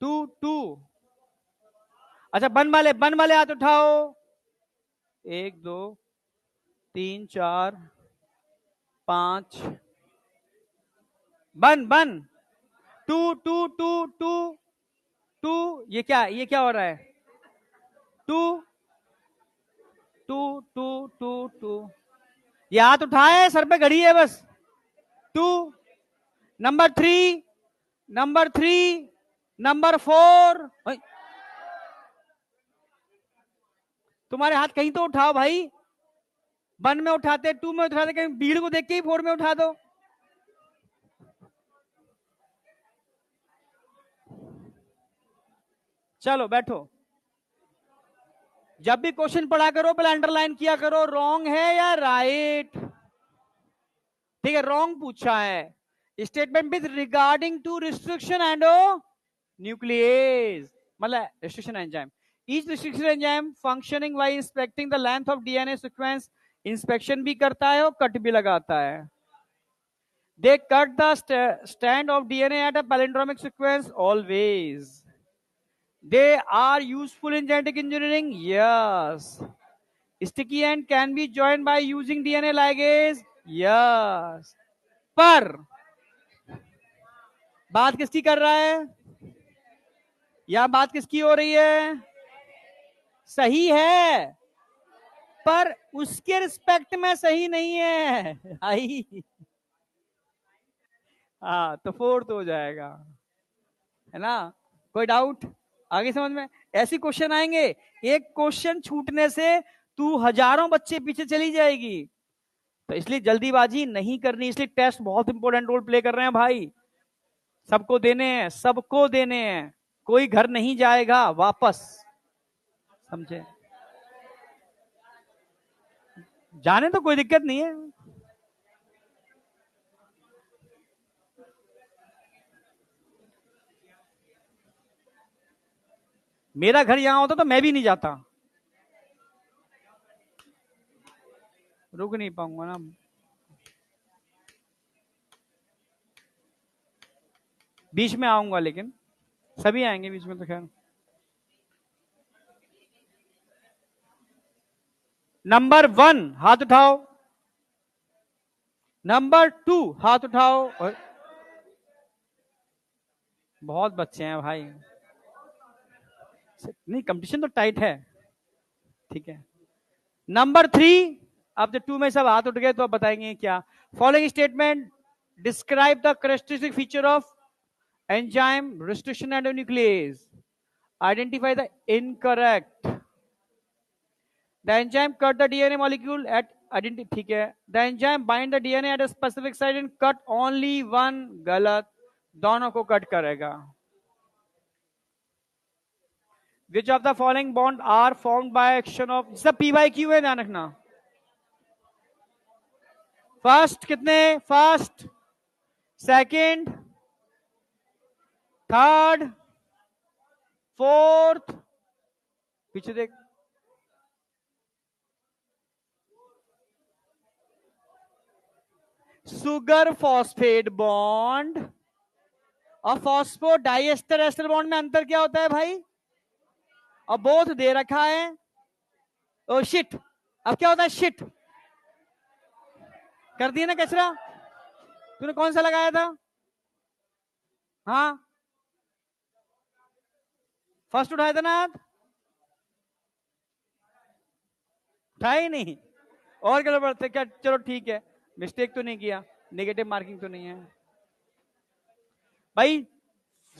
2 2 अच्छा 1 वाले हाथ उठाओ। 1 2 3 4 5 बन 2 2 2 2 2 ये क्या हो रहा है? 2 2 2 2 2 ये हाथ उठाए, सर पे घड़ी है बस। 2 नंबर 3 नंबर 3 नंबर 4। तुम्हारे हाथ कहीं तो उठाओ भाई, 1 में उठाते, 2 में उठाते, कहीं भीड़ को देख के ही 4 में उठा दो। चलो बैठो। जब भी क्वेश्चन पढ़ा करो पहले अंडरलाइन किया करो, रॉन्ग है या राइट, ठीक है। रॉन्ग पूछा है। Statement with regarding to restriction endonuclease, मतलब restriction enzyme. Each restriction enzyme functioning while inspecting the length of DNA sequence, inspection भी करता है और कट भी लगाता है। They cut the strand of DNA at a palindromic sequence always. They are useful in genetic engineering. Yes. Sticky end can be joined by using DNA ligase. Yes. पर बात किसकी कर रहा है? यहां बात किसकी हो रही है? सही है, पर उसके रिस्पेक्ट में सही नहीं है भाई। हाँ, तो फोर्थ हो जाएगा, है ना? कोई डाउट? आगे समझ में? ऐसे क्वेश्चन आएंगे, एक क्वेश्चन छूटने से तू हजारों बच्चे पीछे चली जाएगी। तो इसलिए जल्दीबाजी नहीं करनी, इसलिए टेस्ट बहुत इंपॉर्टेंट रोल प्ले कर रहे हैं भाई। सबको देने हैं, सबको देने हैं, कोई घर नहीं जाएगा वापस, समझे? जाने तो कोई दिक्कत नहीं है। मेरा घर यहां होता तो मैं भी नहीं जाता, रुक नहीं पाऊंगा ना। बीच में आऊंगा, लेकिन सभी आएंगे बीच में तो खैर। नंबर 1 हाथ उठाओ, नंबर 2 हाथ उठाओ। और बहुत बच्चे हैं भाई, नहीं कंपटीशन तो टाइट है, ठीक है। नंबर 3, अब जब 2 में सब हाथ उठ गए तो अब बताएंगे क्या। Following statement describe the characteristic feature of enzyme restriction endonuclease. Identify the incorrect. The enzyme cut the DNA molecule at identity, ठीक है। The enzyme bind the DNA at a specific site and cut only one, गलत, दोनों को cut करेगा। Which of the following bond are formed by action of, सब P by Q है, ध्यान रखना। फर्स्ट कितने? फर्स्ट, सेकेंड, थर्ड, फोर्थ, पीछे देख। सुगर फॉस्फेट बॉन्ड और फॉस्फो डाइएस्टर एस्टर बॉन्ड में अंतर क्या होता है भाई? और बोथ दे रखा है। ओ शिट, अब क्या होता है? शिट कर दिया ना कचरा। तूने कौन सा लगाया था? हाँ, फर्स्ट उठाया था ना हाथ? उठाया ही नहीं, और क्या बढ़ते क्या? चलो ठीक है, मिस्टेक तो नहीं किया, नेगेटिव मार्किंग तो नहीं है भाई।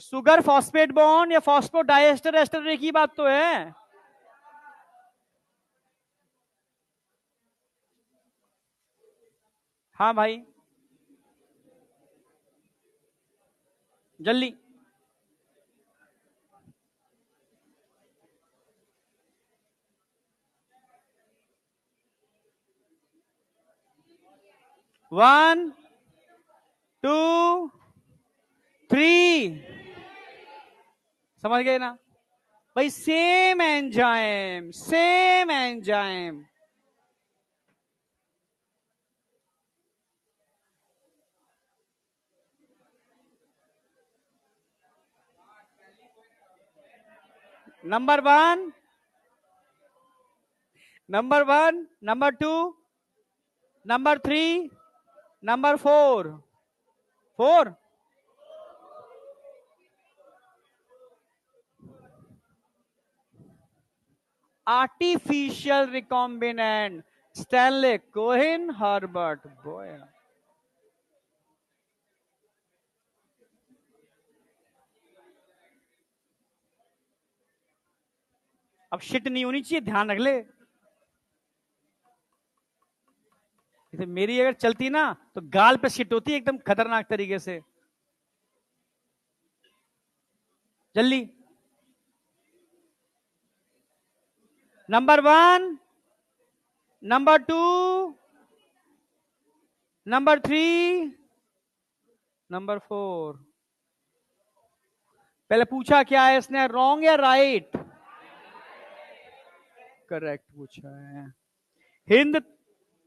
सुगर फॉस्फेट बॉन्ड या फॉस्फो डाइएस्टर एस्टर एक ही बात तो है। हाँ भाई, जल्दी। वन, टू, थ्री, समझ गए ना भाई? Same enzyme, same enzyme. Number 1, number 1, number 2, number 3, number 4, 4। Artificial recombinant, Stanley Cohen, Herbert Boyer. अब शिट नहीं होनी चाहिए, ध्यान रख ले। मेरी अगर चलती ना तो गाल पे शिट होती एकदम खतरनाक तरीके से। जल्दी। Number 1, number 2, number 3, number 4। पहले पूछा क्या है इसने, रॉन्ग या राइट? करेक्ट पूछा है। Hind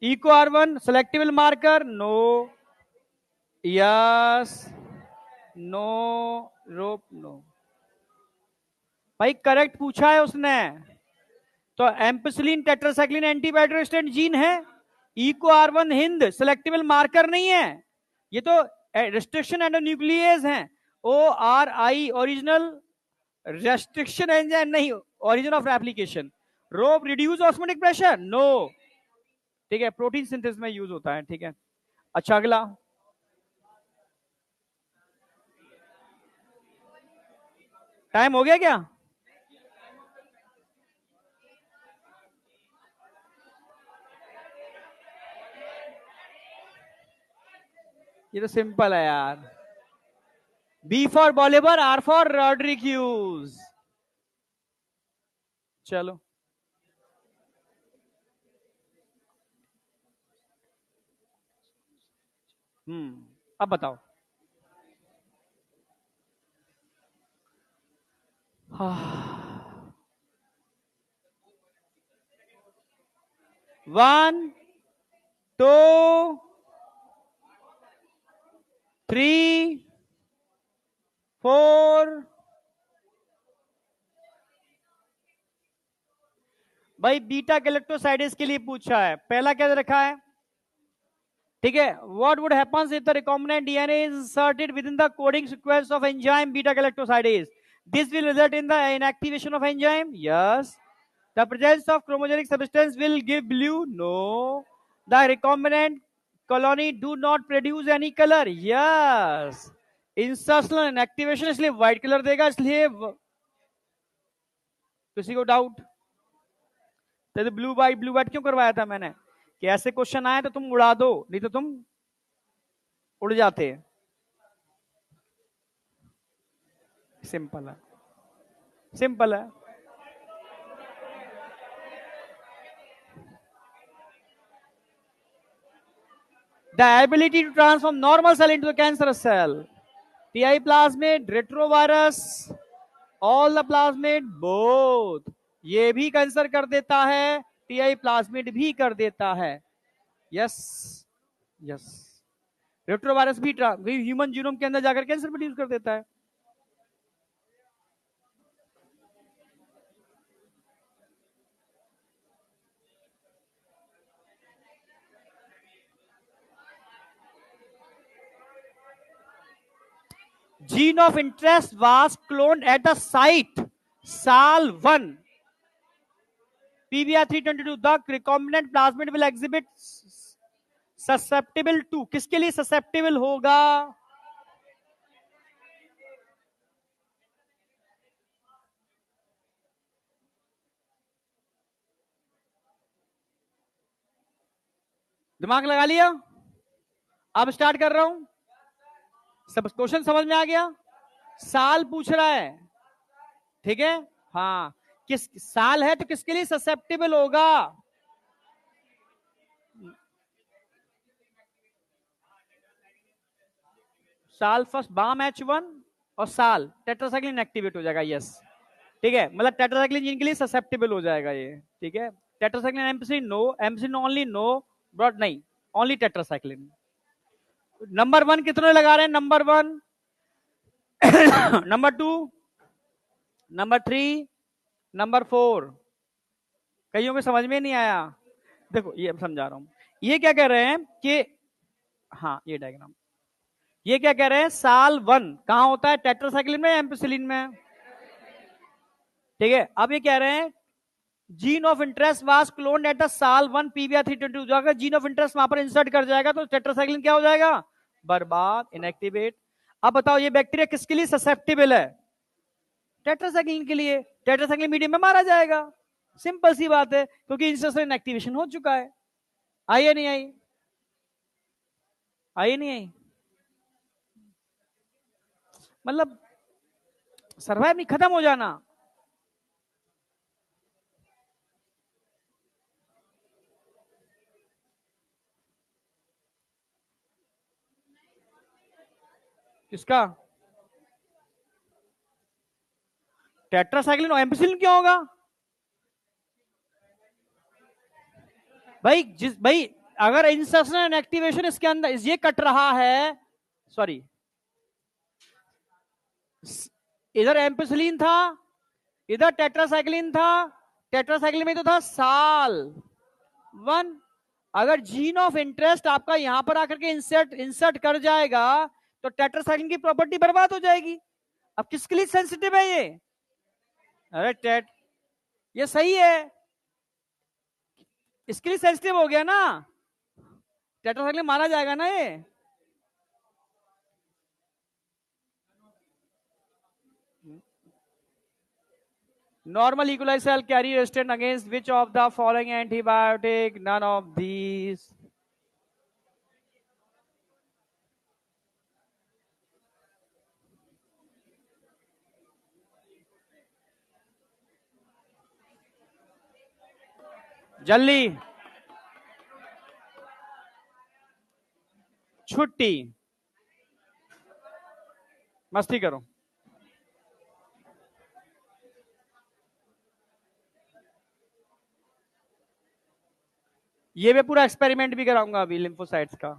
Eco R1 selectable marker, no, yes, no, rop, no. भाई करेक्ट पूछा है उसने। तो एम्पिसिलिन टेट्रासाइक्लिन एंटीबायोटिक जीन है, Eco R1 Hind selectable marker नहीं है। ये तो रिस्ट्रिक्शन एंडोन्यूक्लियेज हैं, ORI ओरिजिनल रेस्ट्रिक्शन एंजाइम नहीं, origin of application. Rop reduce osmotic pressure, no, ठीक है, प्रोटीन सिंथेसिस में यूज होता है, ठीक है। अच्छा अगला, टाइम हो गया क्या? ये तो सिंपल है यार, B for Bolivar, R for Rodriguez. चलो अब बताओ। वन, टू, थ्री, फोर, भाई बीटा गैलेक्टोसाइडेस के लिए पूछा है, पहला क्या रखा है, ठीक है, what would happens if the recombinant DNA is inserted within the coding sequence of enzyme beta galactosidase, this will result in the inactivation of enzyme, yes, the presence of chromogenic substance will give blue, no, the recombinant colony do not produce any colour, yes, insertion inactivation इसलिए white colour देगा, इसलिए किसी को doubt? तो blue white क्यों करवाया था मैंने, कि ऐसे क्वेश्चन आए तो तुम उड़ा दो, नहीं तो तुम उड़ जाते। सिंपल है, सिंपल है। The ability to transform normal cell into a cancerous cell, TI plasmid, retrovirus, all the plasmid, both, ये भी कैंसर कर देता है, TI प्लाज्मिड भी कर देता है, यस यस, रेट्रोवायरस भी ह्यूमन जीनोम के अंदर जाकर कैंसर प्रोड्यूस कर देता है। Gene of interest was cloned at the site SAL1 PBR322, the recombinant plasmid will exhibit susceptible to, किसके लिए susceptible होगा, दिमाग लगा लिया? अब स्टार्ट कर रहा हूं, सब क्वेश्चन समझ में आ गया? साल पूछ रहा है, ठीक है, हाँ, किस साल है तो किसके लिए ससेप्टेबल होगा, साल फर्स्ट बाम H1 और साल टेट्रासाइक्लिन एक्टिवेट हो जाएगा, यस, ठीक है, मतलब टेट्रासाइक्लिन जीन के लिए ससेप्टेबल हो जाएगा ये, ठीक है, tetracycline ampicillin no, ampicillin only no, broad नहीं, ओनली टेट्रासाइक्लिन। नंबर 1 कितने लगा रहे हैं, नंबर 1, नंबर 2, नंबर 3, नंबर 4, कईयों को समझ में नहीं आया, देखो ये समझा रहा हूं, ये क्या कह रहे हैं कि, हाँ ये डायग्राम, ये क्या कह रहे हैं, साल 1 कहां होता है, टेट्रासाइक्लिन में या एम्पिसिलिन में, ठीक है, अब ये कह रहे हैं gene of interest was cloned at the साल 1 PBR322, जो अगर जीन ऑफ इंटरेस्ट वहां पर इंसर्ट कर जाएगा तो टेट्रासाइक्लिन क्या हो जाएगा, बर्बाद, इनएक्टिवेट। अब बताओ ये बैक्टीरिया किसके लिए ससेप्टेबल है, टेट्रासाइक्लिन के लिए, टेट्रासाइक्लिन मीडियम में मारा जाएगा, सिंपल सी बात है, क्योंकि इंसर्शन इनएक्टिवेशन हो चुका है। आई या नहीं आई, आई नहीं आई, मतलब सर्वाइव नहीं, खत्म हो जाना, किसका, टेट्रासाइक्लिन और एम्पिसिलिन क्यों होगा भाई, भाई अगर इंसर्शन एक्टिवेशन इसके अंदर ये कट रहा है, सॉरी, इधर एम्पिसिलिन था, इधर टेट्रासाइक्लिन था, टेट्रासाइक्लिन में तो था साल 1, अगर जीन ऑफ इंटरेस्ट आपका यहां पर आकर के इंसर्ट इंसर्ट कर जाएगा तो टेट्रासाइक्लिन की प्रॉपर्टी बर्बाद हो जाएगी। अब किसके लिए सेंसिटिव है ये? अरे ये सही है, इसके लिए सेंसिटिव हो गया ना, टेट्रासाइक्लिन माना जाएगा ना ये। Normal equalized cell carry resistant against which of the following antibiotic? None of these. जल्दी, छुट्टी, मस्ती करो। ये मैं पूरा एक्सपेरिमेंट भी कराऊंगा अभी लिम्फोसाइट्स का।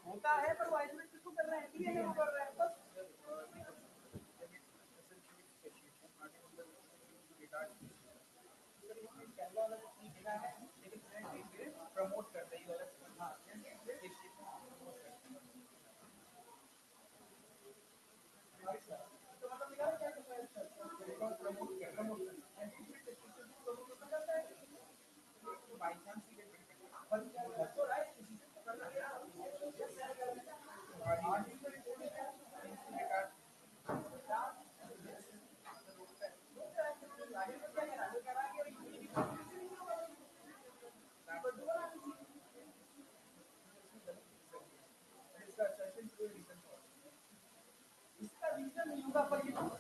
होता है पर वो आइसोलेट किसको कर रहे हैं? डीएनए को कर रहे हैं बस। प्रमोट करते ही